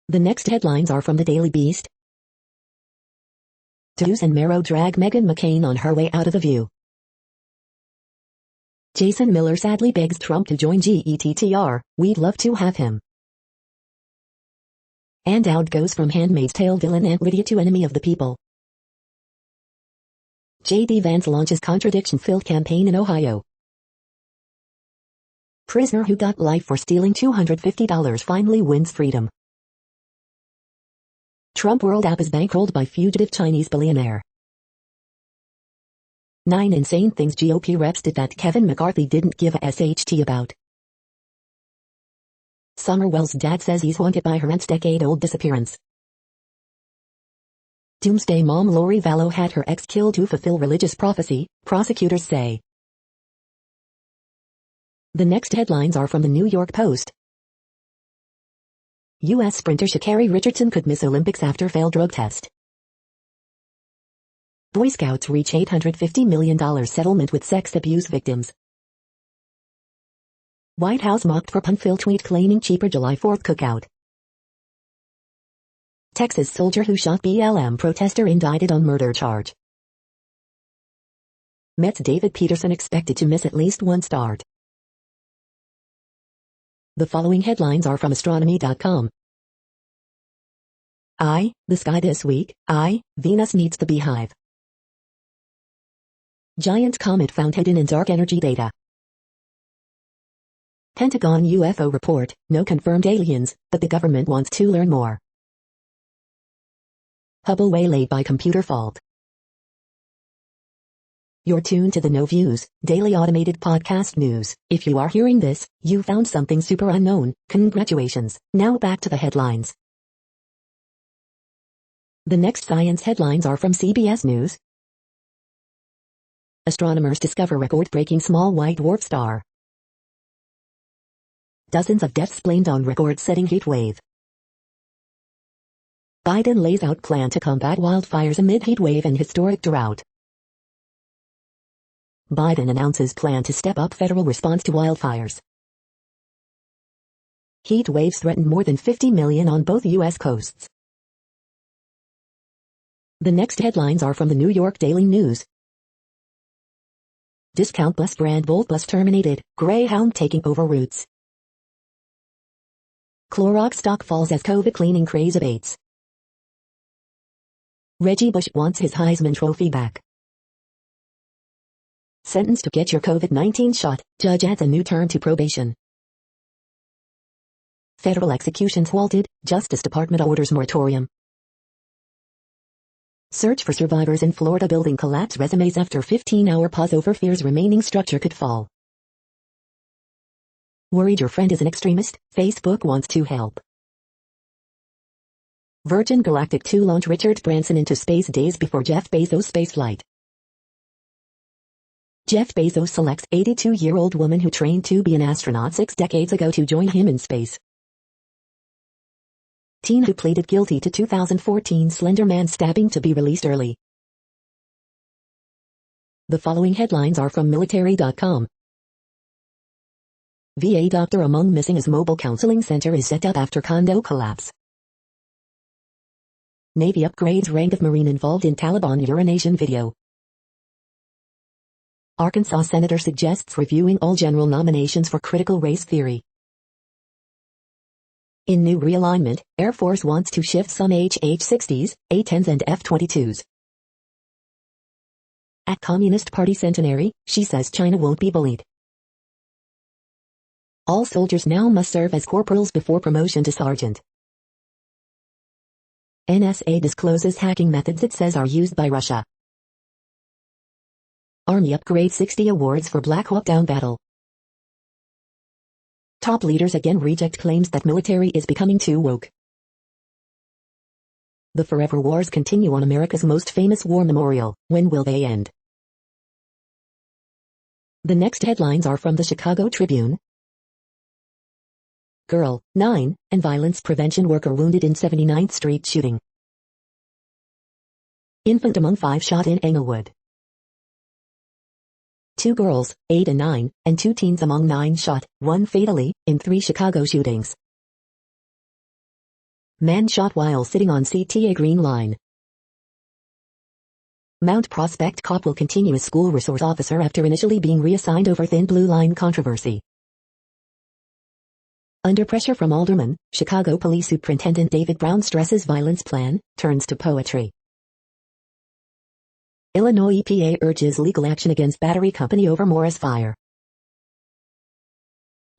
The next headlines are from the Daily Beast. Deuce and Mero drag Meghan McCain on her way out of The View. Jason Miller sadly begs Trump to join GETTR, we'd love to have him. And out goes from Handmaid's Tale villain Aunt Lydia to enemy of the people. J.D. Vance launches contradiction-filled campaign in Ohio. Prisoner who got life for stealing $250 finally wins freedom. Trump World app is bankrolled by fugitive Chinese billionaire. 9 insane things GOP reps did that Kevin McCarthy didn't give a SHT about. Summerwell's dad says he's haunted by her aunt's decade-old disappearance. Doomsday mom Lori Vallow had her ex killed to fulfill religious prophecy, prosecutors say. The next headlines are from the New York Post. U.S. sprinter Sha'Carri Richardson could miss Olympics after failed drug test. Boy Scouts reach $850 million settlement with sex abuse victims. White House mocked for pun-filled tweet claiming cheaper July 4th cookout. Texas soldier who shot BLM protester indicted on murder charge. Mets David Peterson expected to miss at least one start. The following headlines are from astronomy.com. The sky this week. Venus needs the beehive. Giant comet found hidden in dark energy data. Pentagon UFO report, no confirmed aliens, but the government wants to learn more. Hubble waylaid by computer fault. You're tuned to the No Views, daily automated podcast news. If you are hearing this, you found something super unknown. Congratulations. Now back to the headlines. The next science headlines are from CBS News. Astronomers discover record-breaking small white dwarf star. Dozens of deaths blamed on record-setting heat wave. Biden lays out plan to combat wildfires amid heat wave and historic drought. Biden announces plan to step up federal response to wildfires. Heat waves threaten more than 50 million on both U.S. coasts. The next headlines are from the New York Daily News. Discount bus brand Bolt bus terminated, Greyhound taking over routes. Clorox stock falls as COVID cleaning craze abates. Reggie Bush wants his Heisman Trophy back. Sentenced to get your COVID-19 shot, judge adds a new term to probation. Federal executions halted, Justice Department orders moratorium. Search for survivors in Florida building collapse resumes after 15-hour pause over fears remaining structure could fall. Worried your friend is an extremist? Facebook wants to help. Virgin Galactic to launch Richard Branson into space days before Jeff Bezos' spaceflight. Jeff Bezos selects 82-year-old woman who trained to be an astronaut 6 decades ago to join him in space. Teen who pleaded guilty to 2014 Slender Man stabbing to be released early. The following headlines are from military.com. VA doctor among missing as mobile counseling center is set up after condo collapse. Navy upgrades rank of Marine involved in Taliban urination video. Arkansas senator suggests reviewing all general nominations for critical race theory. In new realignment, Air Force wants to shift some HH-60s, A-10s and F-22s. At Communist Party centenary, she says China won't be bullied. All soldiers now must serve as corporals before promotion to sergeant. NSA discloses hacking methods it says are used by Russia. Army upgrades 60 awards for Black Hawk Down battle. Top leaders again reject claims that military is becoming too woke. The forever wars continue on America's most famous war memorial. When will they end? The next headlines are from the Chicago Tribune. Girl, 9, and violence prevention worker wounded in 79th Street shooting. Infant among 5 shot in Englewood. 2 girls, 8 and 9, and 2 teens among 9 shot, 1 fatally, in 3 Chicago shootings. Man shot while sitting on CTA Green Line. Mount Prospect cop will continue as school resource officer after initially being reassigned over Thin Blue Line controversy. Under pressure from aldermen, Chicago Police Superintendent David Brown stresses violence plan, turns to poetry. Illinois EPA urges legal action against battery company over Morris fire.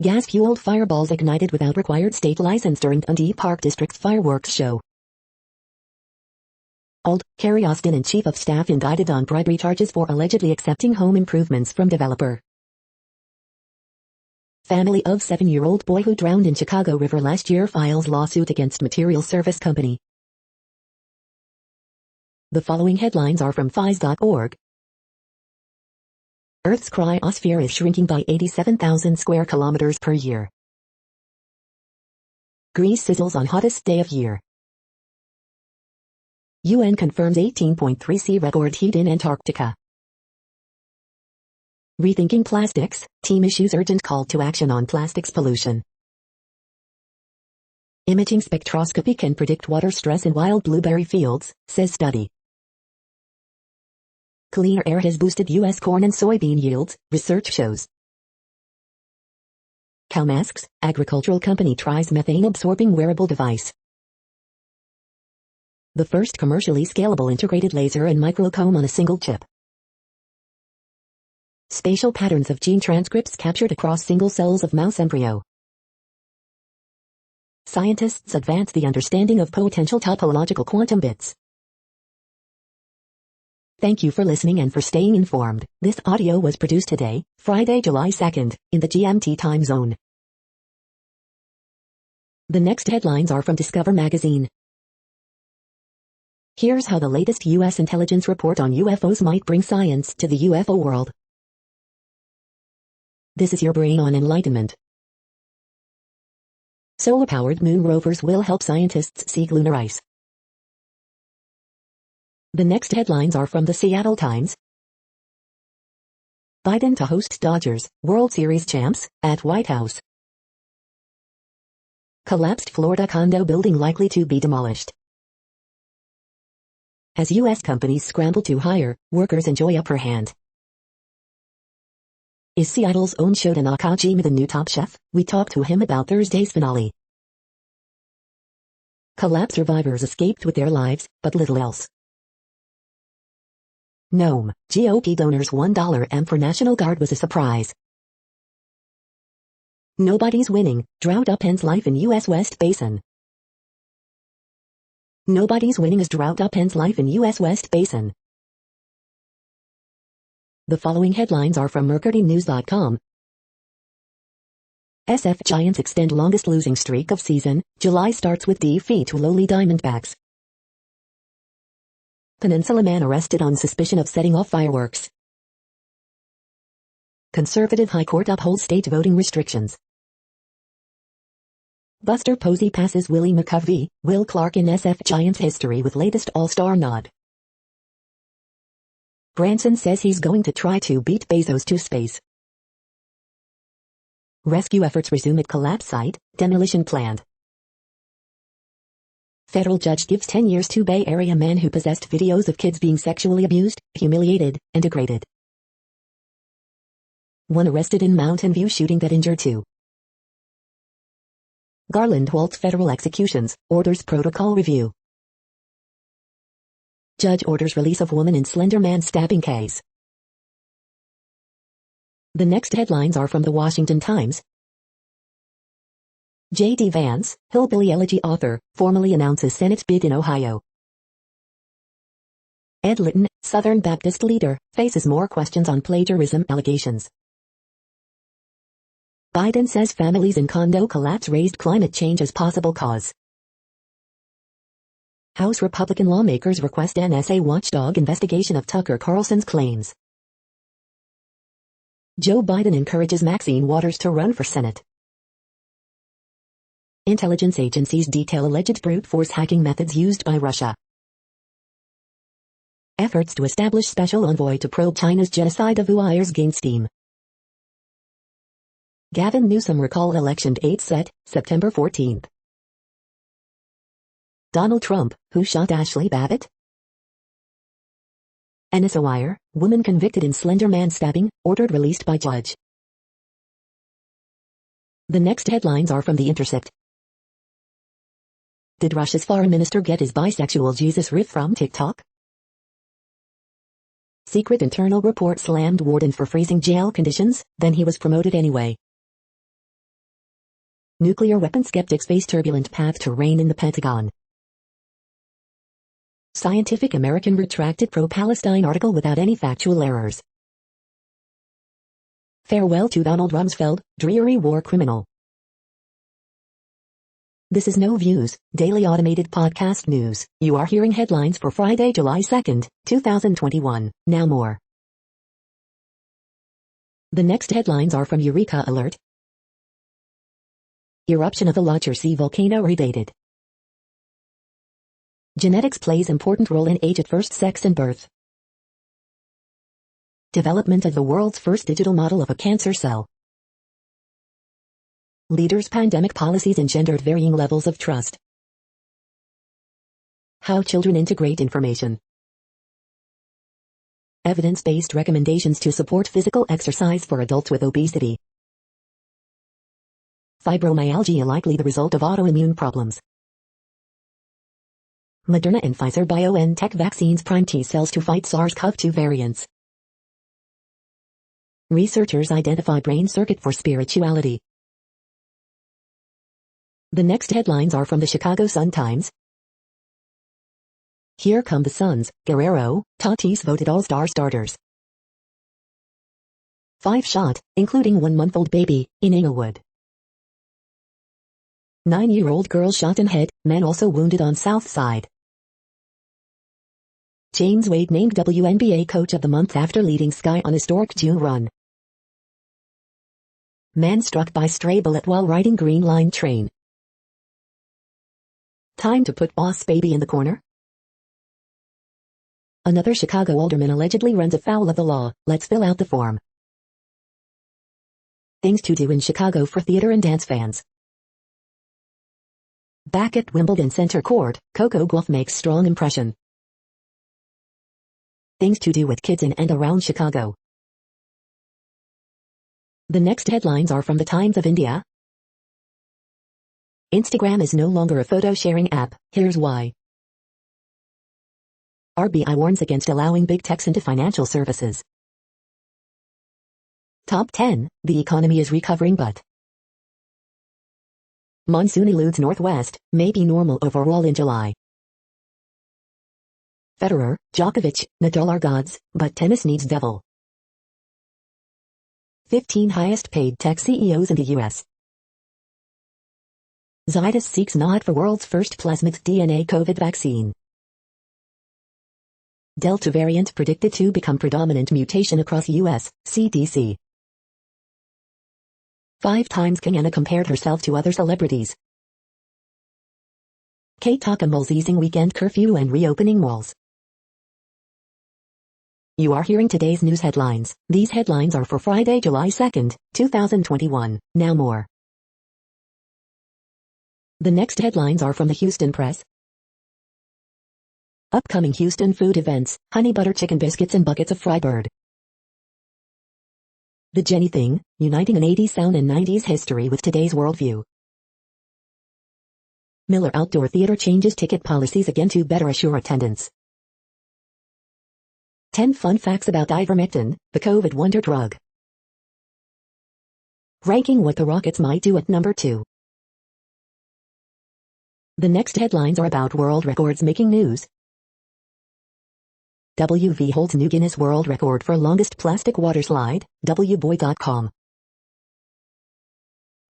Gas-fueled fireballs ignited without required state license during Dundee Park District's fireworks show. Old, Carrie Austin and Chief of Staff indicted on bribery charges for allegedly accepting home improvements from developer. Family of 7-year-old boy who drowned in Chicago River last year files lawsuit against material service company. The following headlines are from phys.org. Earth's cryosphere is shrinking by 87,000 square kilometers per year. Greece sizzles on hottest day of year. UN confirms 18.3 C record heat in Antarctica. Rethinking plastics, team issues urgent call to action on plastics pollution. Imaging spectroscopy can predict water stress in wild blueberry fields, says study. Cleaner air has boosted U.S. corn and soybean yields, research shows. Cow masks, agricultural company tries methane-absorbing wearable device. The first commercially scalable integrated laser and microcomb on a single chip. Spatial patterns of gene transcripts captured across single cells of mouse embryo. Scientists advance the understanding of potential topological quantum bits. Thank you for listening and for staying informed. This audio was produced today, Friday, July 2nd, in the GMT time zone. The next headlines are from Discover magazine. Here's how the latest U.S. intelligence report on UFOs might bring science to the UFO world. This is your brain on enlightenment. Solar-powered moon rovers will help scientists seek lunar ice. The next headlines are from the Seattle Times. Biden to host Dodgers, World Series champs, at White House. Collapsed Florida condo building likely to be demolished. As U.S. companies scramble to hire, workers enjoy upper hand. Is Seattle's own Shota Nakajima the new top chef? We talked to him about Thursday's finale. Collapse survivors escaped with their lives, but little else. Nome, GOP donors $1 for National Guard was a surprise. Nobody's winning, drought upends life in U.S. West Basin. Nobody's winning as drought upends life in U.S. West Basin. The following headlines are from MercuryNews.com. SF Giants extend longest losing streak of season, July starts with defeat to lowly Diamondbacks. Peninsula man arrested on suspicion of setting off fireworks. Conservative High Court upholds state voting restrictions. Buster Posey passes Willie McCovey, Will Clark in SF Giants history with latest All-Star nod. Branson says he's going to try to beat Bezos to space. Rescue efforts resume at collapse site, demolition planned. Federal judge gives 10 years to Bay Area man who possessed videos of kids being sexually abused, humiliated, and degraded. One arrested in Mountain View shooting that injured two. Garland halts federal executions, orders protocol review. Judge orders release of woman in Slender Man stabbing case. The next headlines are from the Washington Times. J.D. Vance, Hillbilly Elegy author, formally announces Senate bid in Ohio. Ed Litton, Southern Baptist leader, faces more questions on plagiarism allegations. Biden says families in condo collapse raised climate change as possible cause. House Republican lawmakers request NSA watchdog investigation of Tucker Carlson's claims. Joe Biden encourages Maxine Waters to run for Senate. Intelligence agencies detail alleged brute force hacking methods used by Russia. Efforts to establish special envoy to probe China's genocide of Uyghurs gain steam. Gavin Newsom recall election date set, September 14th. Donald Trump, who shot Ashley Babbitt? Anissa Weier, woman convicted in Slender Man stabbing, ordered released by judge. The next headlines are from The Intercept. Did Russia's foreign minister get his bisexual Jesus riff from TikTok? Secret internal report slammed warden for freezing jail conditions, then he was promoted anyway. Nuclear weapon skeptics face turbulent path to reign in the Pentagon. Scientific American retracted pro-Palestine article without any factual errors. Farewell to Donald Rumsfeld, dreary war criminal. This is No Views, daily automated podcast news. You are hearing headlines for Friday, July 2nd, 2021. Now more. The next headlines are from Eureka Alert. Eruption of the Lodger Sea volcano redated. Genetics plays important role in age at first sex and birth. Development of the world's first digital model of a cancer cell. Leaders' pandemic policies engendered varying levels of trust. How children integrate information. Evidence-based recommendations to support physical exercise for adults with obesity. Fibromyalgia likely the result of autoimmune problems. Moderna and Pfizer BioNTech vaccines prime T cells to fight SARS-CoV-2 variants. Researchers identify brain circuit for spirituality. The next headlines are from the Chicago Sun-Times. Here come the Suns, Guerrero, Tatis voted All-Star starters. 5 shot, including 1-month-old baby, in Inglewood. 9-year-old girl shot in head, man also wounded on South Side. James Wade named WNBA Coach of the Month after leading Sky on historic June run. Man struck by stray bullet while riding Green Line train. Time to put Boss Baby in the corner? Another Chicago alderman allegedly runs afoul of the law. Let's fill out the form. Things to do in Chicago for theater and dance fans. Back at Wimbledon Center Court, Coco Gauff makes strong impression. Things to do with kids in and around Chicago. The next headlines are from the Times of India. Instagram is no longer a photo-sharing app, here's why. RBI warns against allowing big techs into financial services. Top 10, the economy is recovering but monsoon eludes Northwest, may be normal overall in July. Federer, Djokovic, Nadal are gods, but tennis needs devil. 15 highest paid tech CEOs in the U.S. Zydus seeks nod for world's first plasmid DNA COVID vaccine. Delta variant predicted to become predominant mutation across U.S., CDC. 5 times King Anna compared herself to other celebrities. Kate Malls easing weekend curfew and reopening malls. You are hearing today's news headlines. These headlines are for Friday, July 2nd, 2021. Now more. The next headlines are from the Houston Press. Upcoming Houston food events, honey butter chicken biscuits and buckets of fried bird. The Jenny Thing, uniting an 80s sound and 90s history with today's worldview. Miller Outdoor Theater changes ticket policies again to better assure attendance. 10 fun facts about ivermectin, the COVID wonder drug. Ranking what the Rockets might do at number 2. The next headlines are about world records making news. WV holds new Guinness World Record for longest plastic water slide, wboy.com.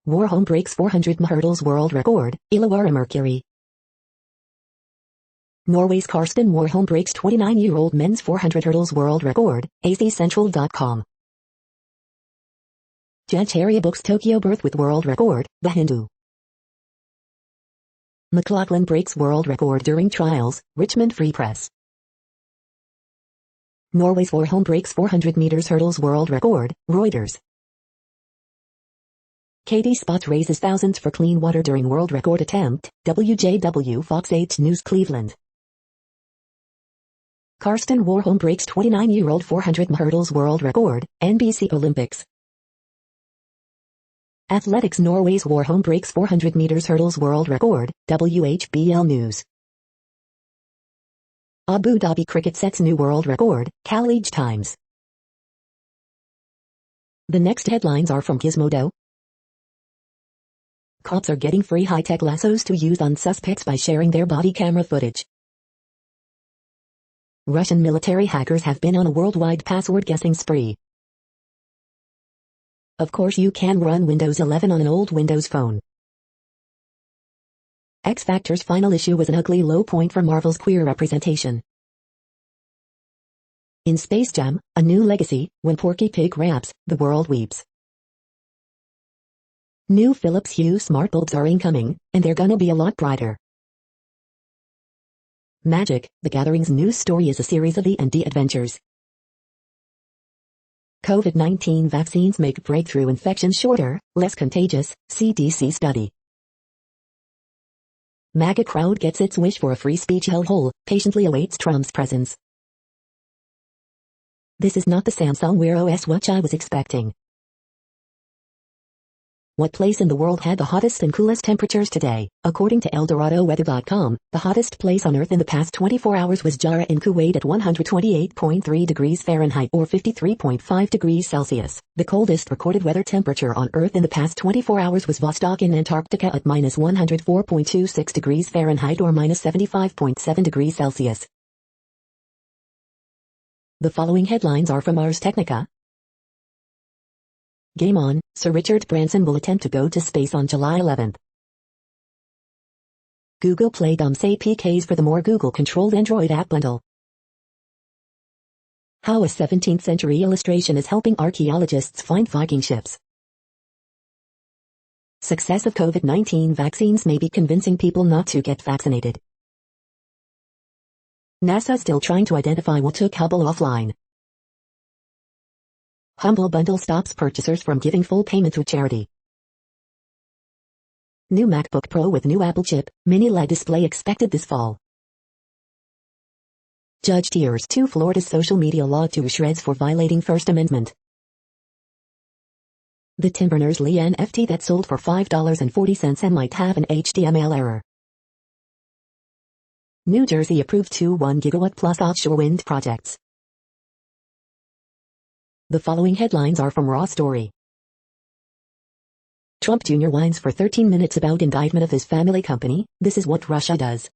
Warholm breaks 400 hurdles world record, Illawarra Mercury. Norway's Karsten Warholm breaks 29-year-old men's 400 hurdles world record, azcentral.com. Judge Harriet books Tokyo birth with world record, The Hindu. McLaughlin breaks world record during trials, Richmond Free Press. Norway's Warholm breaks 400 meters hurdles world record, Reuters. Katie Spots raises thousands for clean water during world record attempt, WJW Fox 8 News Cleveland. Karsten Warholm breaks 29-year-old 400 hurdles world record, NBC Olympics. Athletics Norway's Warholm breaks 400 meters hurdles world record, WHBL News. Abu Dhabi cricket sets new world record, Khaleej Times. The next headlines are from Gizmodo. Cops are getting free high-tech lassos to use on suspects by sharing their body camera footage. Russian military hackers have been on a worldwide password guessing spree. Of course you can run Windows 11 on an old Windows phone. X Factor's final issue was an ugly low point for Marvel's queer representation. In Space Jam, A New Legacy, when Porky Pig raps, the world weeps. New Philips Hue smart bulbs are incoming, and they're gonna be a lot brighter. Magic, The Gathering's news story is a series of D&D adventures. COVID-19 vaccines make breakthrough infections shorter, less contagious, CDC study. MAGA crowd gets its wish for a free speech hellhole, patiently awaits Trump's presence. This is not the Samsung Wear OS watch I was expecting. What place in the world had the hottest and coolest temperatures today? According to ElDoradoWeather.com, the hottest place on Earth in the past 24 hours was Jarrah in Kuwait at 128.3 degrees Fahrenheit or 53.5 degrees Celsius. The coldest recorded weather temperature on Earth in the past 24 hours was Vostok in Antarctica at minus 104.26 degrees Fahrenheit or minus 75.7 degrees Celsius. The following headlines are from Ars Technica. Game on, Sir Richard Branson will attempt to go to space on July 11th. Google Play dumps APKs for the more Google-controlled Android app bundle. How a 17th century illustration is helping archaeologists find Viking ships. Success of COVID-19 vaccines may be convincing people not to get vaccinated. NASA still trying to identify what took Hubble offline. Humble Bundle stops purchasers from giving full payment to charity. New MacBook Pro with new Apple chip, mini LED display expected this fall. Judge tears 2 Florida's social media law to shreds for violating First Amendment. The Tim Berners-Lee NFT that sold for $5.40 and might have an HTML error. New Jersey approved 2 1 gigawatt plus offshore wind projects. The following headlines are from Raw Story. Trump Jr. whines for 13 minutes about indictment of his family company. This is what Russia does.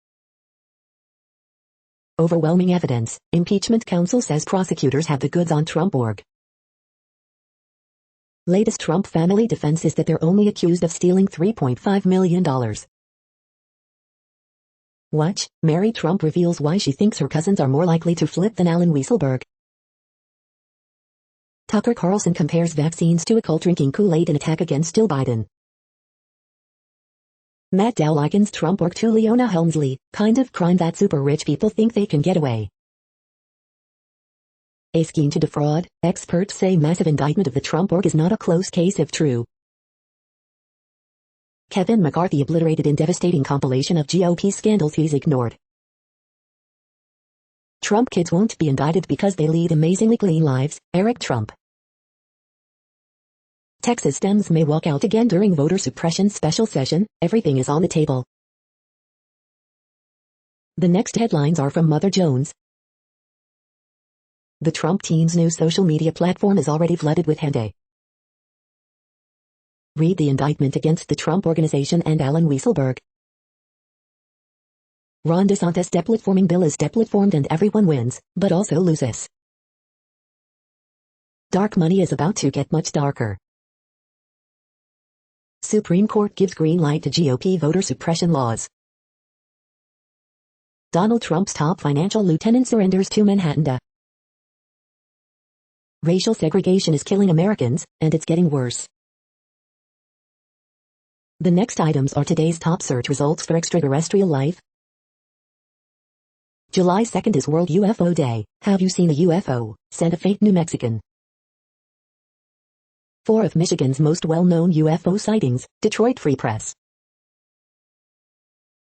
Overwhelming evidence. Impeachment counsel says prosecutors have the goods on Trump org. Latest Trump family defense is that they're only accused of stealing $3.5 million. Watch, Mary Trump reveals why she thinks her cousins are more likely to flip than Alan Weisselberg. Tucker Carlson compares vaccines to a cult drinking Kool-Aid in attack against Joe Biden. Matt Dow likens Trump org to Leona Helmsley, kind of crime that super rich people think they can get away. A scheme to defraud. Experts say massive indictment of the Trump org is not a close case if true. Kevin McCarthy obliterated in devastating compilation of GOP scandals he's ignored. Trump kids won't be indicted because they lead amazingly clean lives. Eric Trump. Texas Dems may walk out again during voter suppression special session. Everything is on the table. The next headlines are from Mother Jones. The Trump team's new social media platform is already flooded with hate. Read the indictment against the Trump Organization and Alan Weisselberg. Ron DeSantis' deplatforming bill is deplatformed and everyone wins, but also loses. Dark money is about to get much darker. Supreme Court gives green light to GOP voter suppression laws. Donald Trump's top financial lieutenant surrenders to Manhattan. Racial segregation is killing Americans, and it's getting worse. The next items are today's top search results for extraterrestrial life. July 2nd is World UFO Day. Have you seen a UFO? Santa Fe, New Mexican. 4 of Michigan's most well-known UFO sightings. Detroit Free Press.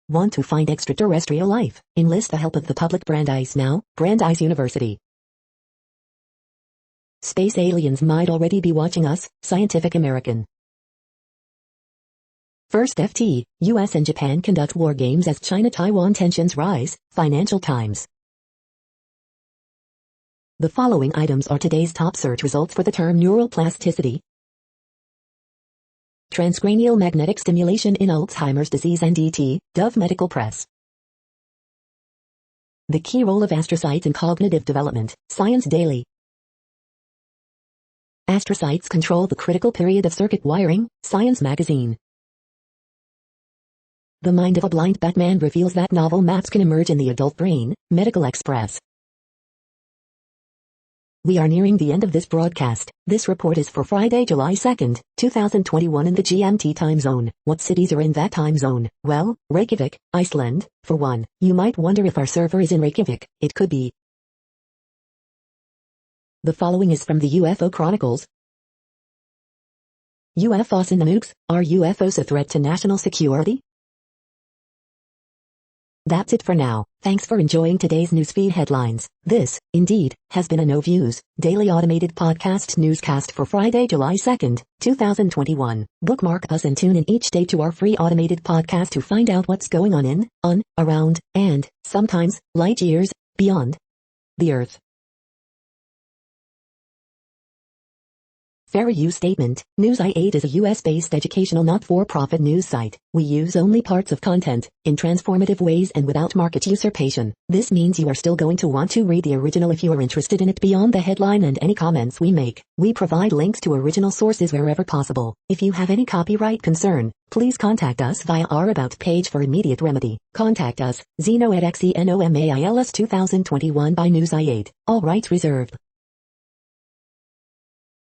Want to find extraterrestrial life? Enlist the help of the public. Brandeis now. Brandeis University. Space aliens might already be watching us. Scientific American. First FT, US and Japan conduct war games as China-Taiwan tensions rise. Financial Times. The following items are today's top search results for the term neuroplasticity. Transcranial magnetic stimulation in Alzheimer's disease and ET, Dove Medical Press. The key role of astrocytes in cognitive development, Science Daily. Astrocytes control the critical period of circuit wiring, Science Magazine. The mind of a blind Batman reveals that novel maps can emerge in the adult brain, Medical Express. We are nearing the end of this broadcast. This report is for Friday, July 2nd, 2021 in the GMT time zone. What cities are in that time zone? Well, Reykjavik, Iceland, for one. You might wonder if our server is in Reykjavik. It could be. The following is from the UFO Chronicles. UFOs in the nukes. Are UFOs a threat to national security? That's it for now. Thanks for enjoying today's newsfeed headlines. This, indeed, has been a No Views, daily automated podcast newscast for Friday, July 2nd, 2021. Bookmark us and tune in each day to our free automated podcast to find out what's going on, around, and, sometimes, light years, beyond the Earth. Fair use statement. News I8 is a US-based educational not-for-profit news site. We use only parts of content, in transformative ways and without market usurpation. This means you are still going to want to read the original if you are interested in it beyond the headline and any comments we make. We provide links to original sources wherever possible. If you have any copyright concern, please contact us via our About page for immediate remedy. Contact us, Zeno at XENOMAILS 2021 by News I8. All rights reserved.